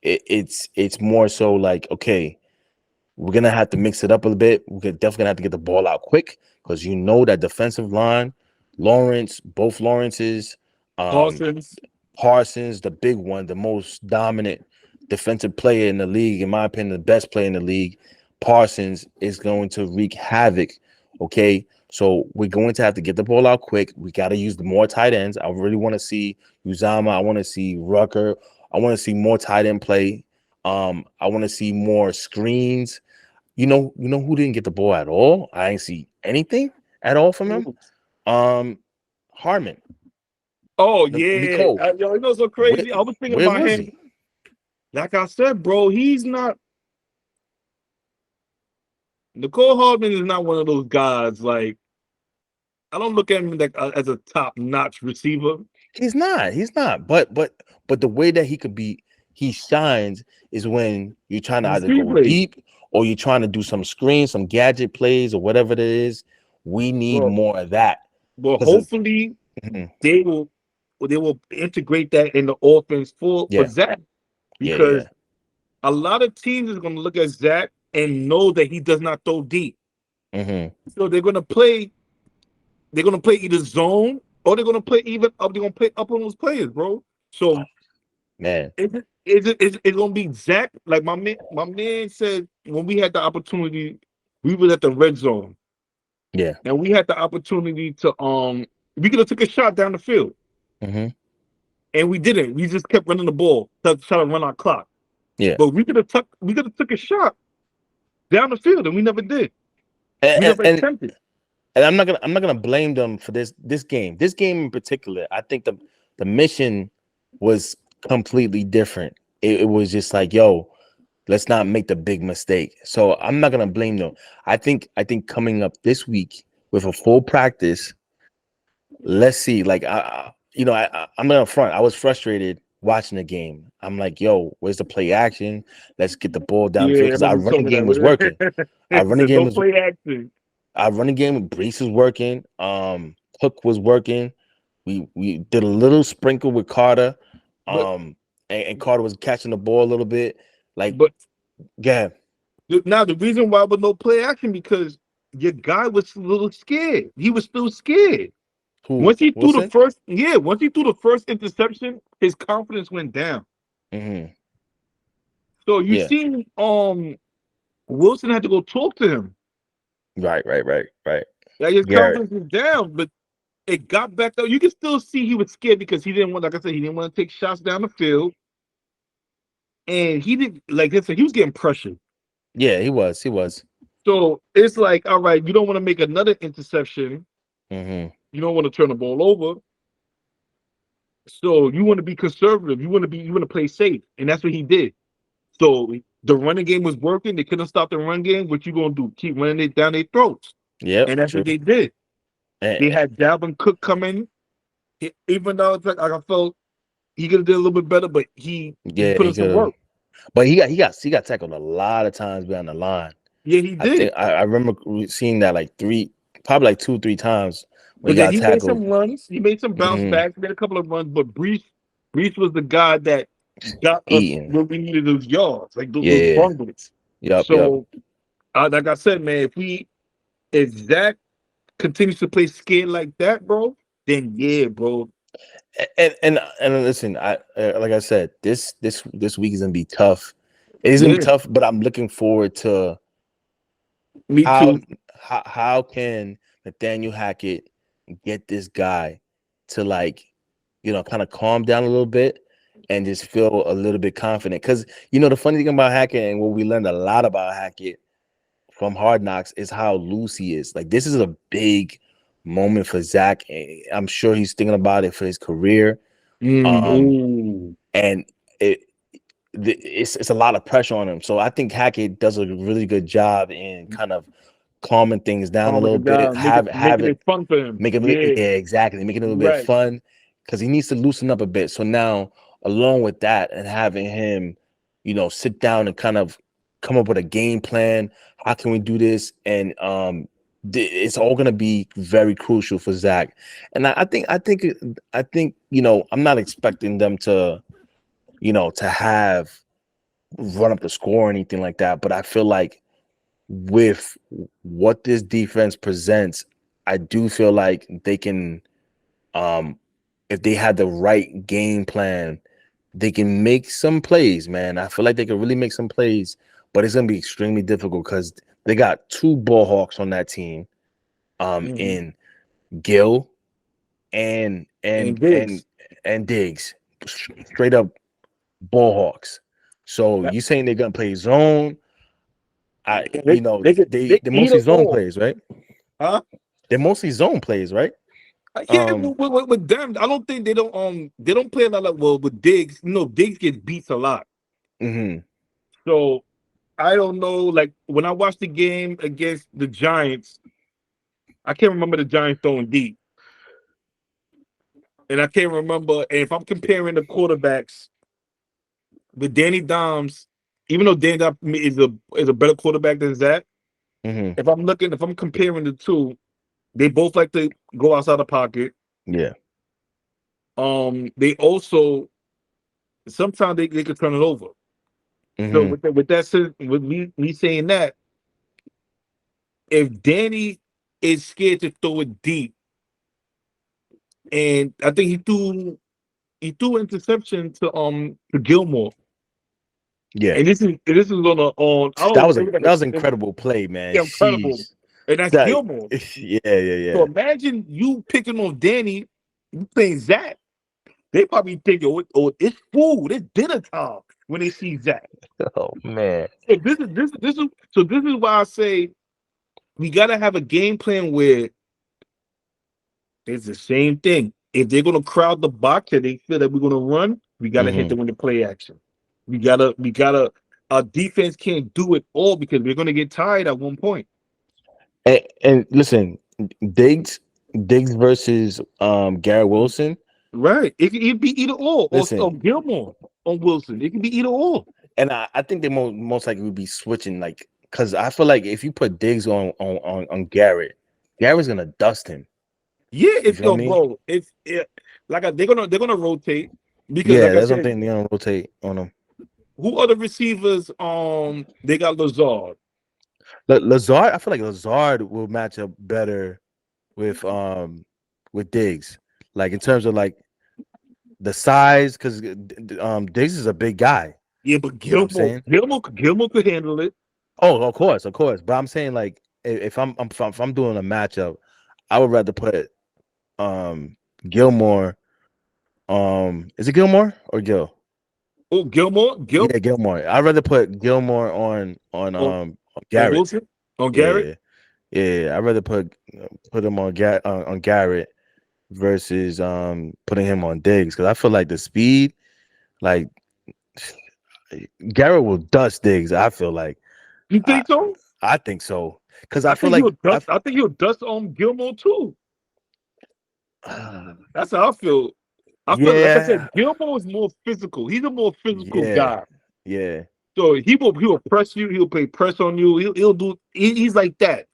it's more so like okay, we're gonna have to mix it up a bit. We're definitely gonna have to get the ball out quick because that defensive line, both Lawrences, um, Parsons. Parsons, the big one, the most dominant defensive player in the league, in my opinion, the best player in the league. Parsons is going to wreak havoc. Okay. So we're going to have to get the ball out quick. We got to use the more tight ends. I really want to see Uzama. I want to see Rucker. I want to see more tight end play. I want to see more screens. You know who didn't get the ball at all? I didn't see anything at all from him. Um, Harmon, Oh yeah, Nicole. yo, you know so Where, crazy. I was thinking where about was him. he? Like I said, bro, he's not. Nicole Hardman is not one of those guys. Like I don't look at him like as a top notch receiver. He's not. He's not. But the way that he shines is when you're trying to The either screen go plays, deep or you're trying to do some screen, some gadget plays or whatever it is. We need but more of that but because hopefully they will they will integrate that in the offense for yeah, Zach yeah, yeah. because a lot of teams is going to look at Zach and know that he does not throw deep. Mm-hmm. So they're going to play. They're going to play either zone or they're going to play even up. They're going to play up on those players, bro. So Man, it's going to be Zach. Like my man said when we had the opportunity, we was at the red zone yeah. and we had the opportunity to we could have took a shot down the field Mm-hmm. and we didn't. We just kept running the ball to try to run our clock. Yeah. But we could have took a shot down the field and we never did. And, We and never and attempted. and I'm not gonna blame them for this game. This game in particular, I think the mission was completely different. It was just like, yo, let's not make the big mistake. So I'm not gonna blame them. I think coming up this week with a full practice, let's see. Like I'm not front. I was frustrated watching the game. I'm like, yo, where's the play action? Let's get the ball down the Yeah, field I because remember our you told running me game was working. that. Our He running said, game don't was play action. our running game with Brees was working. Hook was working. We did a little sprinkle with Carter. But And Carter was catching the ball a little bit. Like, but yeah, now the reason why with no play action because your guy was a little scared. He was still scared. who Wilson? Once he threw the first interception, his confidence went down. Hmm. So you Yeah, seen Wilson had to go talk to him. right. Like his Garrett. confidence was down, but it got back up. You can still see he was scared because he didn't want, like I said, he didn't want to take shots down the field. And he didn't like I said, he was getting pressured. Yeah, he was. He was. So it's like, all right, you don't want to make another interception. Hmm. You don't want to turn the ball over. So you want to be conservative. You want to play safe. And that's what he did. So the running game was working. They couldn't stop the run game. What you gonna do? Keep running it down their throats. Yep, And that's true. what they did. They And, had Dalvin Cook come in. Even though it's like I felt he could have did a little bit better, but he yeah, put he in some could have. work. But he got tackled a lot of times behind the line. Yeah, he I think did. I remember seeing that like probably like 2 3 times when he But then got he made tackled. some runs. He made some bounce Hmm. backs. Made a couple of runs. But Brees was the guy that got us Eating. where we needed those yards, like those Yeah. bundles. Yep. Yep. So, like I said, man, if Zach continues to play scared like that, bro, then yeah, bro, And listen, I like I said, this week is gonna be tough. It is gonna be yeah, tough, but I'm looking forward to me how too. how can Nathaniel Hackett get this guy to like kind of calm down a little bit and just feel a little bit confident. Because the funny thing about Hackett and what we learned a lot about Hackett from Hard Knocks is how loose he is. Like this is a big moment for Zach. I'm sure he's thinking about it for his career. Um, Ooh, and it it's a lot of pressure on him. So I think Hackett does a really good job in kind of calming things down a calming little it bit, down, making having it fun for him. make it Yeah, yeah, exactly, make it a little bit right. fun because he needs to loosen up a bit. So now, along with that, and having him, sit down and kind of come up with a game plan. How can we do this? And it's all going to be very crucial for Zach. And I think I'm not expecting them to have run up the score or anything like that. But I feel like with what this defense presents, I do feel like they can, um, if they had the right game plan, they can make some plays, man. I feel like they can really make some plays, but it's gonna be extremely difficult because they got two ball hawks on that team, Mhm. in Gill and And and and Diggs, and Diggs, straight up ball hawks. So that, you saying they're gonna play zone? They're they mostly either zone or, plays, right? huh? They're mostly zone plays, right? Yeah, Um, with them, I don't think they don't play a lot like well with Diggs. Diggs gets beats a lot. hmm So I don't know. Like when I watched the game against the Giants, I can't remember the Giants throwing deep, and I can't remember. And if I'm comparing the quarterbacks with Danny Dimes, even though Danny Dimes is a better quarterback than Zach, hmm if I'm comparing the two, they both like to go outside the pocket. yeah, They also sometimes they could turn it over. So hmm with me saying that, if Danny is scared to throw it deep, and I think he threw interception to Gilmore, yeah. and this is on I That don't was know, a it was like that was an it was incredible play, man. incredible, Jeez, and that's that Gilmore. yeah, yeah, So yeah. imagine you picking on Danny, you playing Zach. They probably think, oh, it's food, it's dinner time when they see Zach. Oh man. So this is why I say we gotta have a game plan where it's the same thing. If they're gonna crowd the box and they feel that we're gonna run, we gotta hit hmm them with the play action. We gotta. Our defense can't do it all because we're gonna get tired at one point. And listen, Diggs, Diggs versus Garrett Wilson. Right? It be either or Listen, Gilmore on Wilson. It can be either or. and I think they most likely would be switching, like, because I feel like if you put Diggs on Garrett, Garrett's gonna dust him. Yeah, You it's feel yo, me? bro. They're gonna rotate because Yeah, like I that's said, something they're gonna rotate on him. who are the receivers? They got Lazard. Lazard, I feel like Lazard will match up better with Diggs, like in terms of like the size, because Diggs is a big guy. Yeah, but You know what I'm Gilmore, saying? Gilmore could handle it. Oh, of course. But I'm saying like if I'm doing a matchup, I would rather put um Gilmore. Is it Gilmore or Gil? Oh, Yeah, Gilmore. I'd rather put Gilmore on, on on Garrett. Wilson, on Garrett. Yeah, yeah. I'd rather put him on Garrett versus putting him on Diggs because I feel like the speed, like Garrett will dust Diggs. I feel like You I think so? I think so because I I feel think like he'll dust. I think he'll dust on Gilmore too. That's how I feel. I feel like I yeah, said, Gilmore is more physical. He's a more physical yeah, guy. Yeah. So he will press you. He'll play press on you. He'll do. He's like that.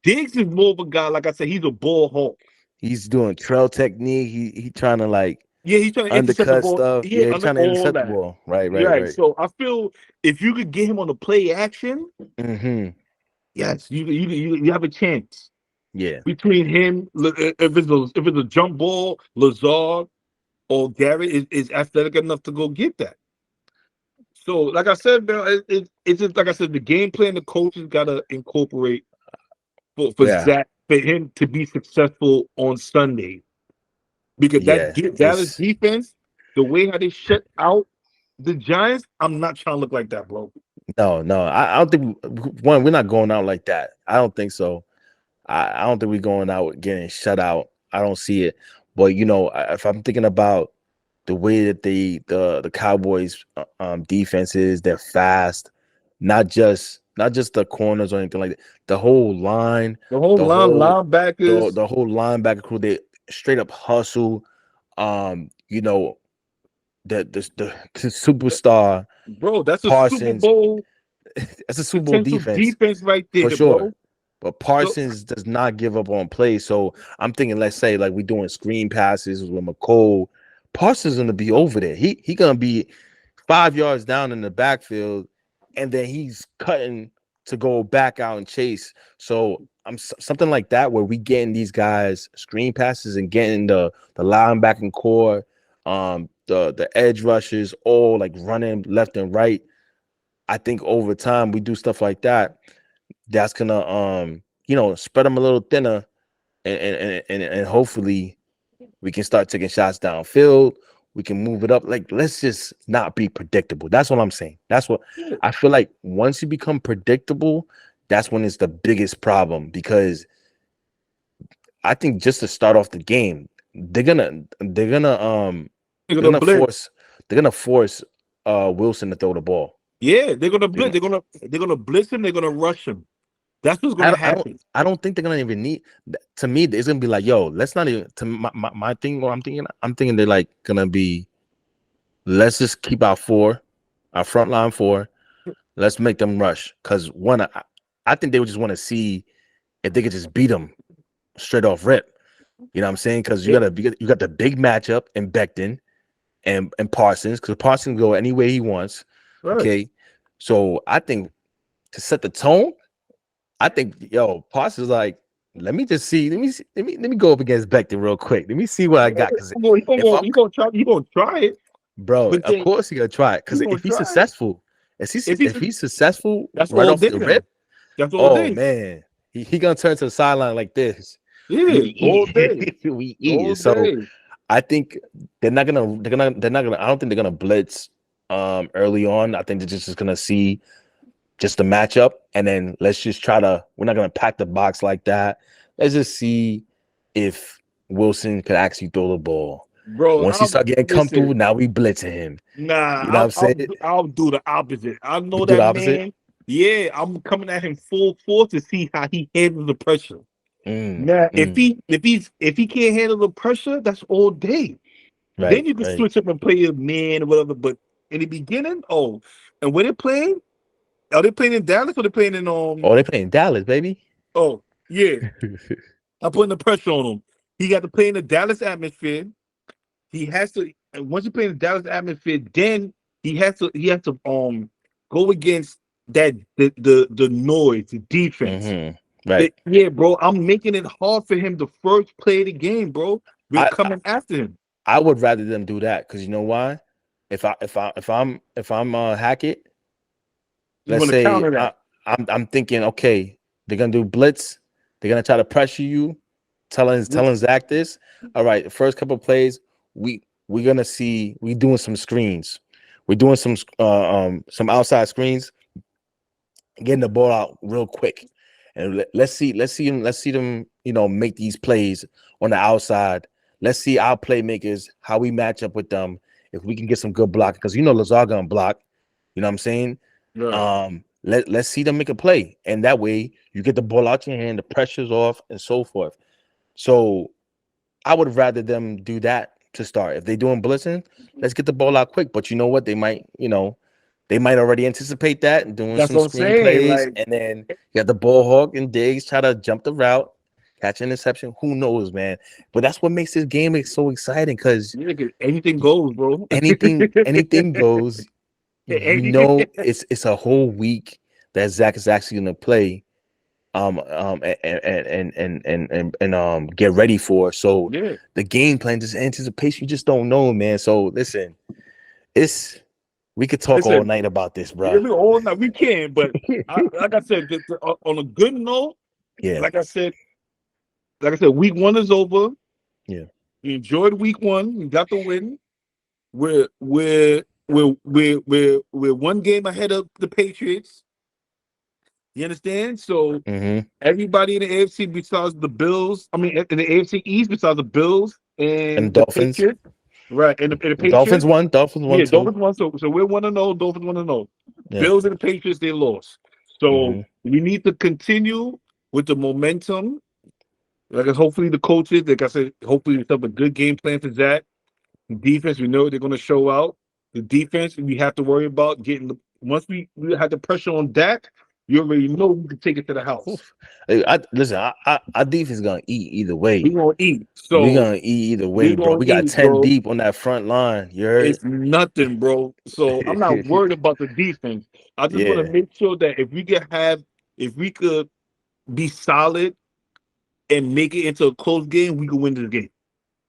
Diggs is more of a guy. Like I said, he's a ball hawk. He's doing trail technique. He trying to like Yeah, he's trying to intercept the undercut ball. stuff. Yeah, Yeah, he's under trying to all intercept the that. ball. Right, You're right, right. right. So I feel if you could get him on the play action, Mm-hmm. yes, you have a chance Yeah. between him. If it's a jump ball, Lazard or Garrett is athletic enough to go get that. So, like I said, man, it's just like I said, the game plan the coaches got to incorporate for Yeah. Zach for him to be successful on Sunday because Yeah. Dallas It's defense, the way how they shut out the Giants, I'm not trying to look like that, bro. no, no. I don't think one, we're not going out like that. I don't think so. I don't think we're going out getting shut out. I don't see it. But if I'm thinking about the way that the Cowboys defense is, they're fast, not just the corners or anything like that. The whole line, The whole the line whole the linebackers, the whole linebacker crew, they straight up hustle. Um, you know, the superstar bro. That's a Super Parsons, Bowl that's a Super Bowl potential defense defense right for there, sure. bro. But So Parsons does not give up on plays. So I'm thinking, let's say, like we doing screen passes with McCole. Parsons gonna be over there. He gonna be 5 yards down in the backfield, and then he's cutting to go back out and chase. So something like that where we getting these guys screen passes and getting the linebacking core, the edge rushes all like running left and right. I think over time we do stuff like that. That's gonna spread them a little thinner, and hopefully we can start taking shots downfield. We can move it up. Like, let's just not be predictable. That's what I'm saying. That's what yeah, I feel like. Once you become predictable, that's when it's the biggest problem. Because I think just to start off the game, they're they're gonna gonna blitz. force they're gonna force Wilson to throw the ball. Yeah, they're gonna They're blitz. gonna, They're gonna blitz him. They're gonna rush him. That's what's I gonna don't, I don't happen. I don't think they're gonna even need. To me, it's gonna be like, yo, let's not even. To my thing, what I'm thinking they're like gonna be. Let's just keep our front line four. Let's make them rush. Because one, I think they would just want to see if they could just beat them straight off rip. You know what I'm saying? Because Yeah, you got the big matchup in Becton and Parsons. Because Parsons can go any way he wants. right. Okay, so I think to set the tone, I think Parsons like. Let me go up against Becton real quick. Let me see what I Yeah, got. Because he gonna if go. I'm He gonna try it. Bro, But of then course he gonna try it. he Because gonna if he's try it. successful, If he's if he's successful that's right all off day the now. rip, That's all oh day. man, he gonna turn to the sideline like this. We Yeah, all day. eat, we All eat. So day. I think they're not gonna. I don't think they're gonna blitz early on. I think they're just gonna see just the matchup, and then let's just try to. We're not gonna pack the box like that. Let's just see if Wilson could actually throw the ball. Bro, Once he I'll start getting listen. comfortable, now we blitzing him. Nah, You know what I'm saying? I'll do the opposite. I We know do the that opposite. man. Yeah, I'm coming at him full force to see how he handles the pressure. Mm, Now, mm. if he can't handle the pressure, that's all day. Then Right, you can right. switch up and play a man or whatever. But in the beginning, oh, and when they're playing, are they playing in Dallas or they playing in Oh, they playing Dallas, baby. Oh yeah, I'm putting the pressure on him. He got to play in the Dallas atmosphere. He has to. And once you play in the Dallas atmosphere, then he has to go against the noise, the defense. Right. Yeah, bro, I'm making it hard for him to first play the game, bro. We're I, I coming after him. I would rather them do that because you know why? If I'm Hackett, You let's want to say counter that? I'm thinking, okay, they're gonna do blitz. They're gonna try to pressure you, telling Zach this. All right, the first couple of plays, we're gonna see we doing some screens. We're doing some outside screens, getting the ball out real quick, and let's see them make these plays on the outside. Let's see our playmakers how we match up with them if we can get some good blocking because Lazard gonna block. You know what I'm saying? Right. Let's see them make a play, and that way you get the ball out your hand, the pressure's off, and so forth. So I would rather them do that to start. If they're doing blitzing, let's get the ball out quick. But you know what? They might. they might already anticipate that and doing That's some what I'm saying. screenplays, Like, and then you got the ball hawk and Diggs try to jump the route, catch an interception. Who knows, man? But that's what makes this game so exciting because yeah, 'cause anything goes, bro. anything goes. You Anything. know, it's a whole week that Zach is actually going to play, get ready for. So Yeah. the game plan, just anticipation, you just don't know, man. So listen, it's we could talk all Listen, night about this, yeah, bro. we all now we can, but like I said, on a good note, Yeah, like I said, week one is over. yeah. We enjoyed week one. We got the win. We're one game ahead of the Patriots. You understand? So Mm-hmm. everybody in the AFC besides the Bills, I mean in the AFC East besides the Bills And and the Dolphins, Patriots, right? And the Dolphins Patriots, won, Dolphins won yeah, too. Dolphins won. So we're 1-0. Dolphins 1-0. Yeah. Bills and the Patriots they lost. So Mm-hmm. we need to continue with the momentum. Like hopefully the coaches, like I said, hopefully they have a good game plan for Zach. The defense, we know they're going to show out. The defense, we have to worry about getting the once we have the pressure on Dak, you already know we can take it to the house. Oof. Hey, listen. Our defense gonna eat either We way. gonna eat. We So gonna eat either way, we bro. gonna We got eat, 10 bro. deep on that front line. You heard? It's nothing, bro. So I'm not worried about the defense. I just want to Yeah, make sure that if we could be solid and make it into a close game, we can win this game.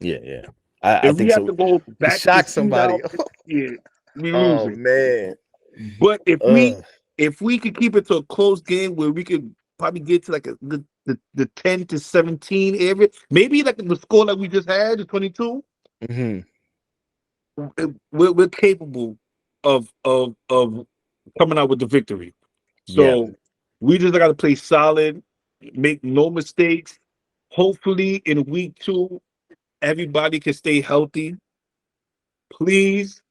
yeah, yeah. I If we think have so. to go back to Shock somebody. shootout, yeah, we Oh losing. man. But Uh. if we could keep it to a close game where we could probably get to like the 10-17 area, maybe like the score that we just had, the 22, Hmm. we're capable of coming out with the victory. Yeah. So we just got to play solid, make no mistakes. Hopefully, in week two, everybody can stay healthy. Please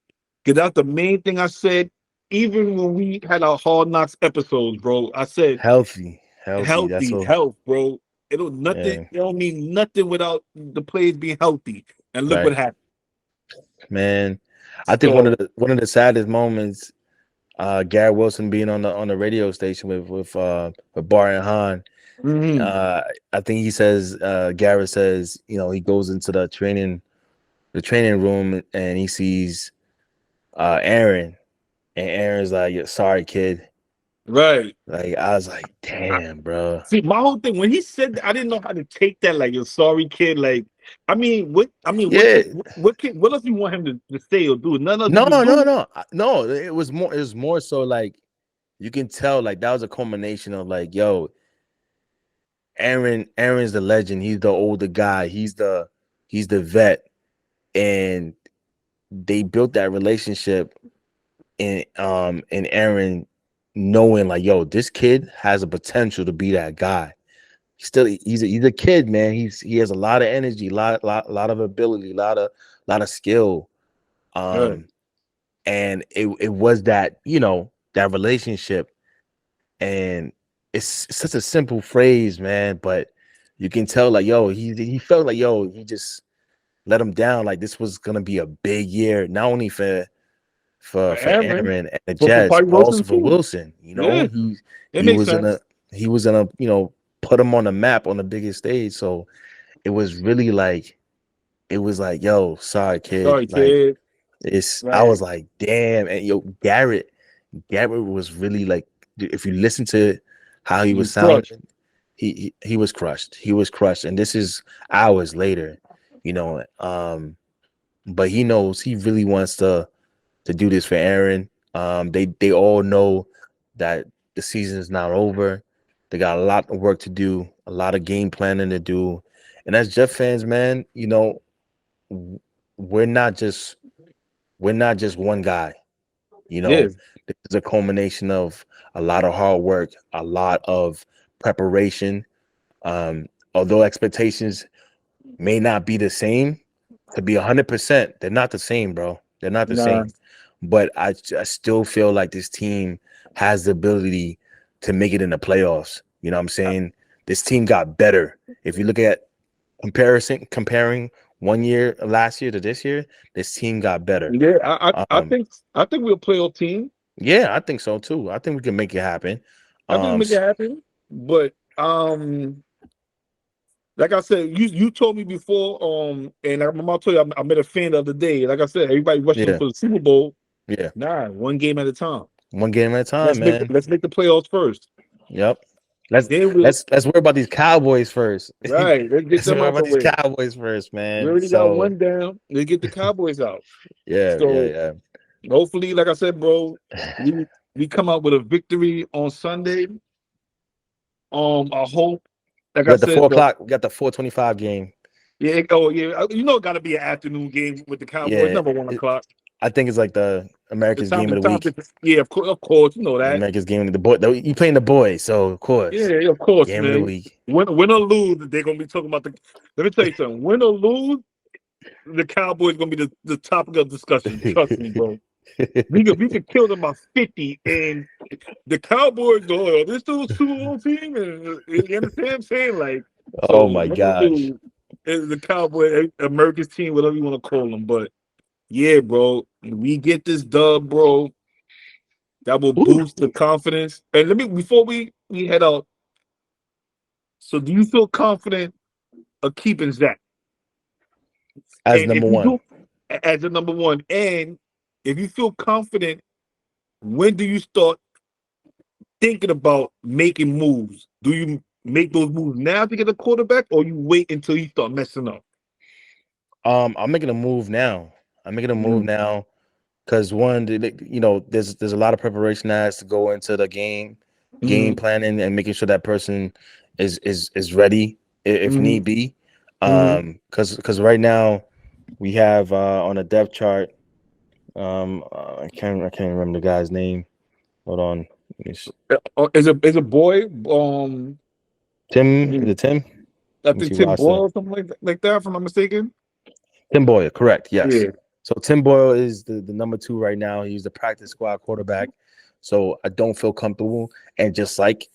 get out the main thing I said. Even when we had our hard knocks episodes, bro, I said Healthy. Healthy. That's healthy, all. health, bro. Yeah. It don't mean nothing without the players being healthy. And look what Right. happened. Man. I think So, one of the saddest moments, Garrett Wilson being on the radio station with Bar and Han. mhm, Uh I think he says Garrett says, he goes into the training room and he sees Aaron, and Aaron's like, "Yeah, sorry, kid." right. Like I was like, I- damn, bro. See, my whole thing when he said that, I didn't know how to take that. Like, you're sorry, kid. Like, Yeah. what else you want him to say or do? None else he No, can no, do. no. No, it was more so like you can tell like that was a culmination of like, yo, Aaron's the legend. He's the older guy. He's the vet. And they built that relationship in Aaron knowing like, yo, this kid has a potential to be that guy. He's a kid, man. He has a lot of energy, lot of ability, lot of skill. Right. Um, and it was that, that relationship. And it's such a simple phrase, man, but you can tell like, yo, he felt like, yo, he just let him down. Like this was gonna be a big year, not only For for Aaron, Aaron and the but for Jets, Party but Wilson also for too. Wilson. Yeah, it He makes was gonna sense. put him on the map on the biggest stage. So it was really like it was like, yo, sorry, kid. Sorry, Like kid. I Right. was like, damn. And Garrett was really like, if you listen to how he You was crushed. sounding, he was crushed. He was crushed. And this is hours later, you know. But he knows he really wants to do this for Aaron. They all know that the season is not over. They got a lot of work to do, a lot of game planning to do. And as Jeff fans, man, w- we're not just we're not just one guy. You Yeah. know, this is a culmination of a lot of hard work, a lot of preparation. Although expectations may not be the same, to be 100%, they're not the same, bro. They're not the Nah. same. But I still feel like this team has the ability to make it in the playoffs. You know what I'm saying? This team got better. If you look at comparing one year last year to this year, this team got better. Yeah. Um, I think we're a playoff team. Yeah, I think so too. I think we can make it happen. I think we Um, make it happen. But like I said, you told me before, and I'm about to tell you, I met a fan the other day. Like I said, everybody rushing yeah, for the Super Bowl. yeah. Nah, one game at a time. One game at a time, man. Let's make the playoffs first. Yep. Let's Then we'll let's worry about these Cowboys first. right. Let's get Let's them worry out the about these way. Cowboys first, We man. already got So one down. Let's get the Cowboys out. yeah, So yeah, hopefully, like I said, bro, yeah. we come out with a victory on Sunday. I hope, like We I got the four said, o'clock. We got the 4:25 game. yeah, oh yeah, you know, it got to be an afternoon game with the Cowboys. Yeah, Number 1 o'clock. I think it's like the America's game The of the time, week. yeah, of course, you know The that. America's game of the boy. You playing the boys, so of course, Yeah, of course, game of the man. week. Win or lose, they're gonna be talking about the. Let me tell you something. Win or lose, the Cowboys gonna be the topic of discussion. Trust me, bro. We could kill them by 50, and the Cowboys go, oh, this still a Super Bowl team, and you understand what I'm saying? Like, Oh so my win or gosh. lose, is the Cowboy America's team, whatever you want to call them. But yeah, bro, we get this dub, bro. That will Whew. boost the confidence. And let me before we head out. So, do you feel confident of keeping Zach? As And number if you one. do, as the number one, and if you feel confident, when do you start thinking about making moves? Do you make those moves now to get a quarterback, or you wait until you start messing up? I'm making a move now. I'm making a move Mm. now because one, there's a lot of preparation that has to go into the game Mm-hmm. planning and making sure that person is ready if Mm-hmm. need be. Mm-hmm. Because right now we have on a depth chart. I can't remember the guy's name. Hold on. Let me Is a boy? Tim, is it Tim? I Let me think see Tim roster. Boyle or something like that. If I'm not mistaken. Tim Boyle, correct. Yes. Yeah. So Tim Boyle is the number two right now. He's the practice squad quarterback. So I don't feel comfortable. And just like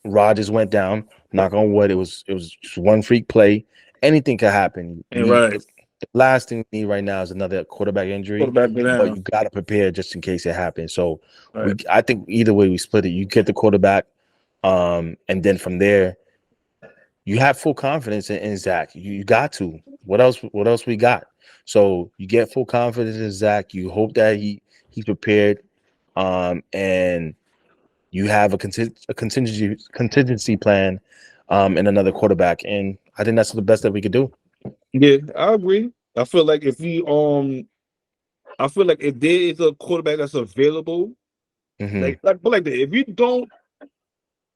Rogers went down. Knock on wood. It was just one freak play. Anything could happen. And right. The last thing we need right now is another quarterback injury. Quarterback go But down. you got to prepare just in case it happens. So Right. I think either way we split it. You get the quarterback, and then from there you have full confidence in Zach. You got to. What else? What else we got? So you get full confidence in Zach. You hope that he's prepared, and you have a contingency plan, and another quarterback. And I think that's the best that we could do. Yeah, I agree. I feel like I feel like if there is a quarterback that's available, Hmm. but like that, if you don't,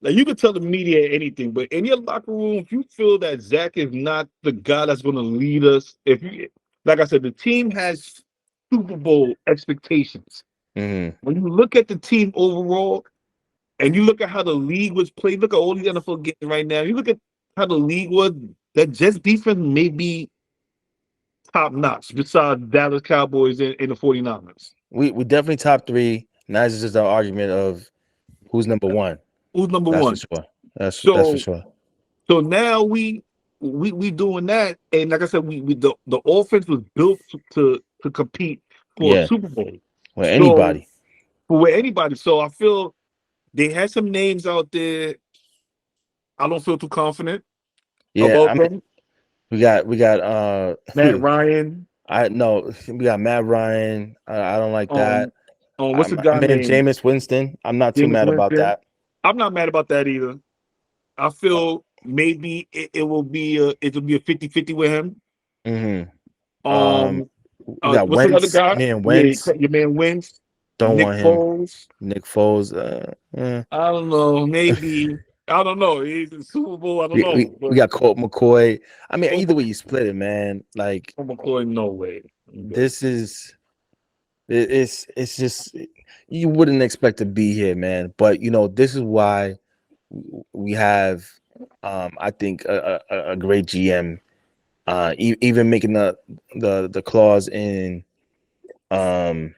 like, you can tell the media anything, but in your locker room, if you feel that Zach is not the guy that's going to lead us, if you, like I said, the team has Super Bowl expectations. Hmm. When you look at the team overall, and you look at how the league was played, look at all these NFL games right now. You look at how the league was. That Jets defense may be top notch besides Dallas Cowboys and the 49ers. We definitely top three. Now it's just an argument of who's number one. Who's number That's for one? sure. That's for So sure. so now we doing that, and like I said, we the offense was built to compete for a Yeah. Super Bowl. Well, So anybody. for anybody, so I feel they had some names out there. I don't feel too confident Yeah. I about mean, them. we got Matt Ryan, I no, we got Matt Ryan. I don't like that. um, what's the I guy mean named Jameis Winston. I'm not too Jameis mad about Winston? that. I'm not mad about that either. I feel maybe it will be it'll be a 50-50 with him. Hmm. Um, we got What's the other Wentz. guy? Man, Yeah, Wentz. your man wins. Don't Nick want him. Foles. Nick Foles. I don't know. Maybe I don't know. He's in Super Bowl. I don't know. We But got Colt McCoy. I mean, Colt either way you split it, man. Like McCoy, no way. this is it's just you wouldn't expect to be here, man. But this is why we have I think a great GM, even making the clause in um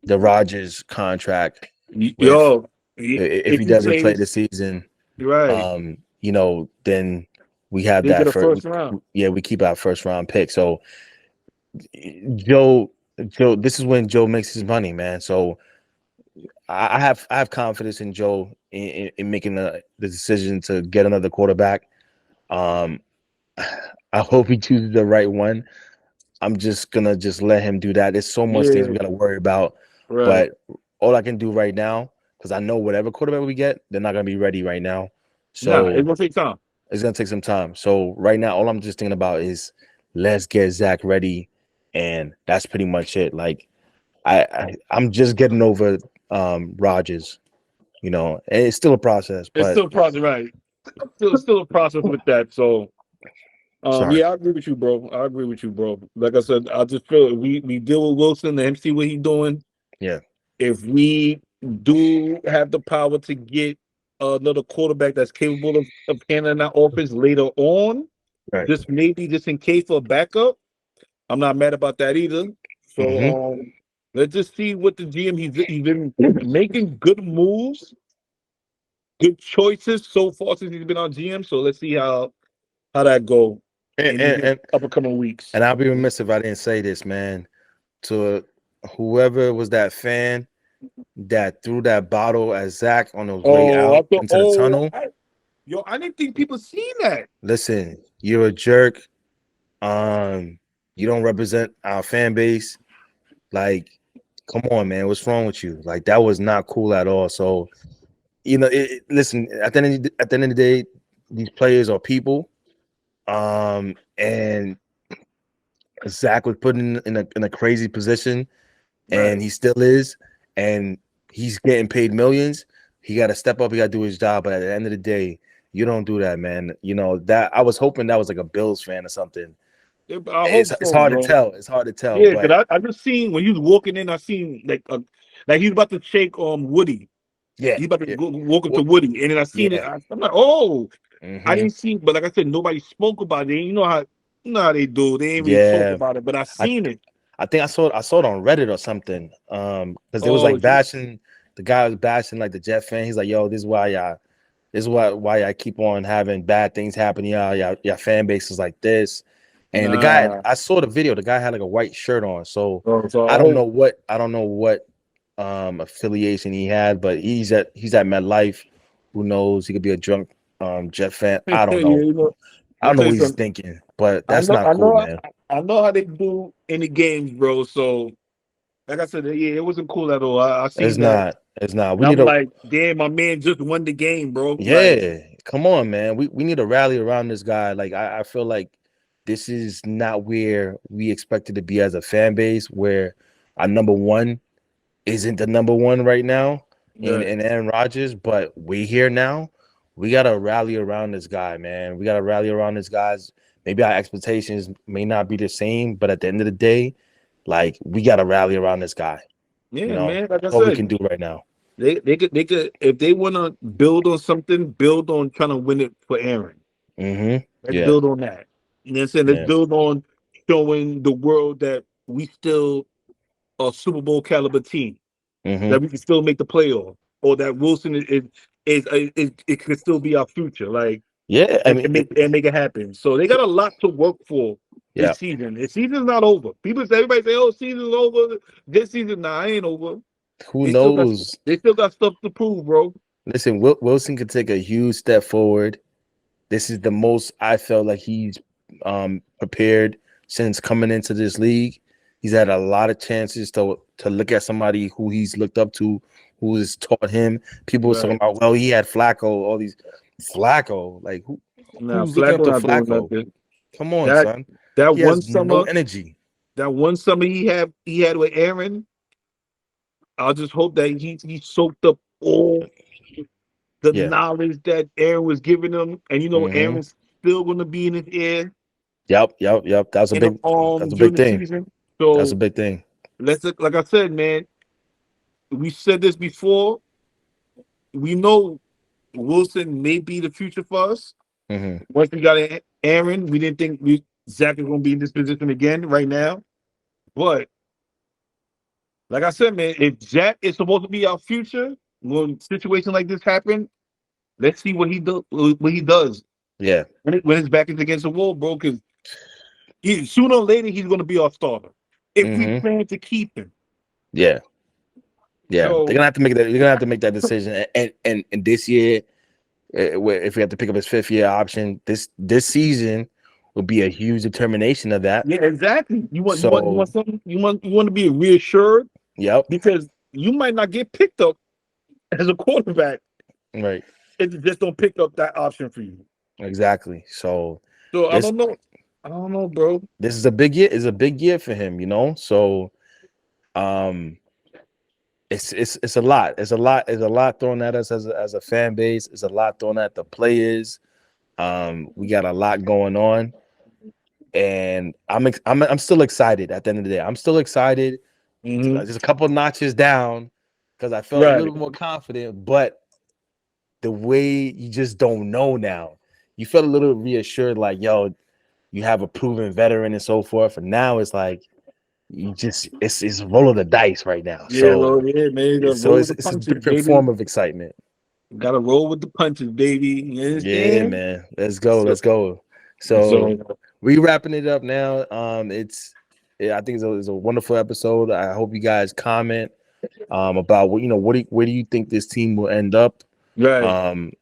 the Rodgers contract with Yo, if if he he doesn't play the plays, season, right, then we have they that get a first. first round. Yeah, we keep our first round pick. So Joe, Joe, this is when Joe makes his money, man. So I have confidence in Joe in making the decision to get another quarterback. Um, I hope he chooses the right one. I'm just gonna just let him do that. There's so much things Yeah, we gotta worry about, right. but all I can do right now, because I know whatever quarterback we get, they're not gonna be ready right now. Nah, it's So gonna take time. it's gonna take some time. So right now, all I'm just thinking about is let's get Zach ready, and that's pretty much it. Like I'm just getting over Rogers, and it's still a process, It's but still a process, right? Still a process with that. So, sorry. yeah, I agree with you, bro. I agree with you, bro. Like I said, I just feel we deal with Wilson, let him see what he's doing. Yeah, If we do have the power to get another quarterback that's capable of handling that offense later on, right. just maybe just in case for a backup, I'm not mad about that either. Mm-hmm. So let's just see what the GM he's been making good moves, good choices so far since he's been on GM. So let's see how that go And, in and these and upcoming weeks. and I'll be remiss if I didn't say this, man. To whoever was that fan that threw that bottle at Zach on his way Oh, I out thought. into the tunnel. Yo, I didn't think people seen that. Listen, you're a jerk. Um, you don't represent our fan base. Like, come on, man, what's wrong with you? Like, that was not cool at all. So, listen, at the end of the day, these players are people. And Zach was put in a crazy position, and Right. he still is, and he's getting paid millions. He got to step up. He got to do his job. But at the end of the day, you don't do that, man. That I was hoping that was like a Bills fan or something. I hope It's so, hard to bro. tell. It's hard to tell, Yeah, but because I just seen when he was walking in, I seen like he was about to shake Woody. yeah, He about to yeah, walk up to well, Woody, and then I seen it. yeah. I'm like, oh, I Hmm. didn't see, but like I said, nobody spoke about it. You know how they do. They ain't really talk Yeah, about it, but I I seen it. I think I saw it on Reddit or something. Because it was Oh, like bashing the guy was bashing like the Jet fan. He's like, "Yo, this is why I keep on having bad things happen. Your fan base is like this." And the guy, nah. I saw the video. The guy had like a white shirt on. So Oh, so I I don't hope. know what affiliation he had, but he's at MetLife. Who knows? He could be a drunk Jet fan. I Yeah, don't know. you know, I let me don't know tell you what he's something. thinking, but I that's know, not I cool, know, man. I know how they do in the games, bro. So, like I said, yeah, it wasn't cool at all. I It's seen that, not. It's not. We and need I'm a like, damn, my man just won the game, bro. Like, Yeah, come on, man. We need to rally around this guy. Like I feel like this is not where we expected to be as a fan base, where our number one isn't the number one right now right. in Aaron Rodgers, but we here now. We gotta rally around this guy, man. We gotta rally around this guys. Maybe our expectations may not be the same, but at the end of the day, like we gotta rally around this guy. Yeah, man. Like I That's all we said, can do right now. they could if they want to build on something, build on trying to win it for Aaron. Let's Yeah, build on that. You know what I'm saying? Let's yeah. build on showing the world that we still a Super Bowl caliber team, hmm that we can still make the playoff, or that Wilson is it could still be our future. Like Yeah, I and, mean, and make it happen. So they got a lot to work for yeah. this season. The season's not over. Everybody say, "Oh, season's over." This season, nah, ain't over. Who They still got knows? they still got stuff to prove, bro. Listen, Wilson could take a huge step forward. This is the most I felt like he's prepared since coming into this league. He's had a lot of chances to look at somebody who he's looked up to, who has taught him. People was talking Right. about, well, he had Flacco, all these Flacco. Like Now who's looking up Flacco to not doing Flacco? nothing. Come on, That son. that He one has no summer, energy. he had with Aaron. I just hope that he soaked up all the Yeah. knowledge that Aaron was giving him, and Hmm. Aaron's still going to be in his ear Yep. That's a during big the thing. season. That's a So big thing. let's like I said, man, we said this before. We know Wilson may be the future for us. Hmm. Once we got Aaron, we didn't think Zach is going to be in this position again right now. But like I said, man, if Zach is supposed to be our future, when situations like this happen, let's see what he do. What he does Yeah. when his back is against the wall, bro. Because sooner or later he's going to be our starter. if we Mm-hmm. plan to keep him. Yeah. Yeah. They're So gonna have to make that. They're gonna have to make that decision. And this year, if we have to pick up his fifth year option, this season will be a huge determination of that. yeah, exactly. You want So, something. You want to be reassured yep. because you might not get picked up as a quarterback Right. if you just don't pick up that option for you. Exactly. So So I this don't know. I don't know, bro. this is a big year. Is a big year for him. So um, it's a lot. It's a lot. It's a lot thrown at us as a fan base. It's a lot thrown at the players. We got a lot going on, and I'm still excited. At the end of the day, I'm still excited. Hmm. Just a couple notches down because I felt a Right. little more confident, but the way you just don't know now. You felt a little reassured, like, yo, you have a proven veteran and so forth. And now it's like you just it's a roll of the dice right now. Yeah, So bro. Yeah, man. You gotta so roll with the it's a punches, different baby. form of excitement. Gotta roll with the punches, baby. You Yeah, understand? man. Let's go. So, Let's go. So so we wrapping it up now. I think it's a wonderful episode. I hope you guys comment about what where do you think this team will end up? right. Um,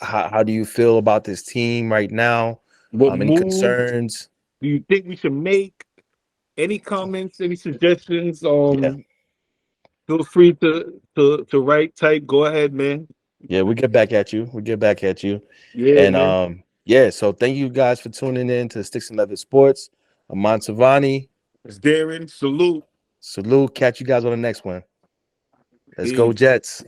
how do you feel about this team right now? What Any move concerns? do you think we should make? Any comments? Any suggestions? Yeah, Feel free to write, type. Go ahead, man. yeah, we get back at you. We get back at you. Yeah, And man. yeah, so thank you guys for tuning in to Sticks and Leather Sports. I'm Montavani. It's Darren. Salute. Salute. Catch you guys on the next one. Let's go, Peace. Jets.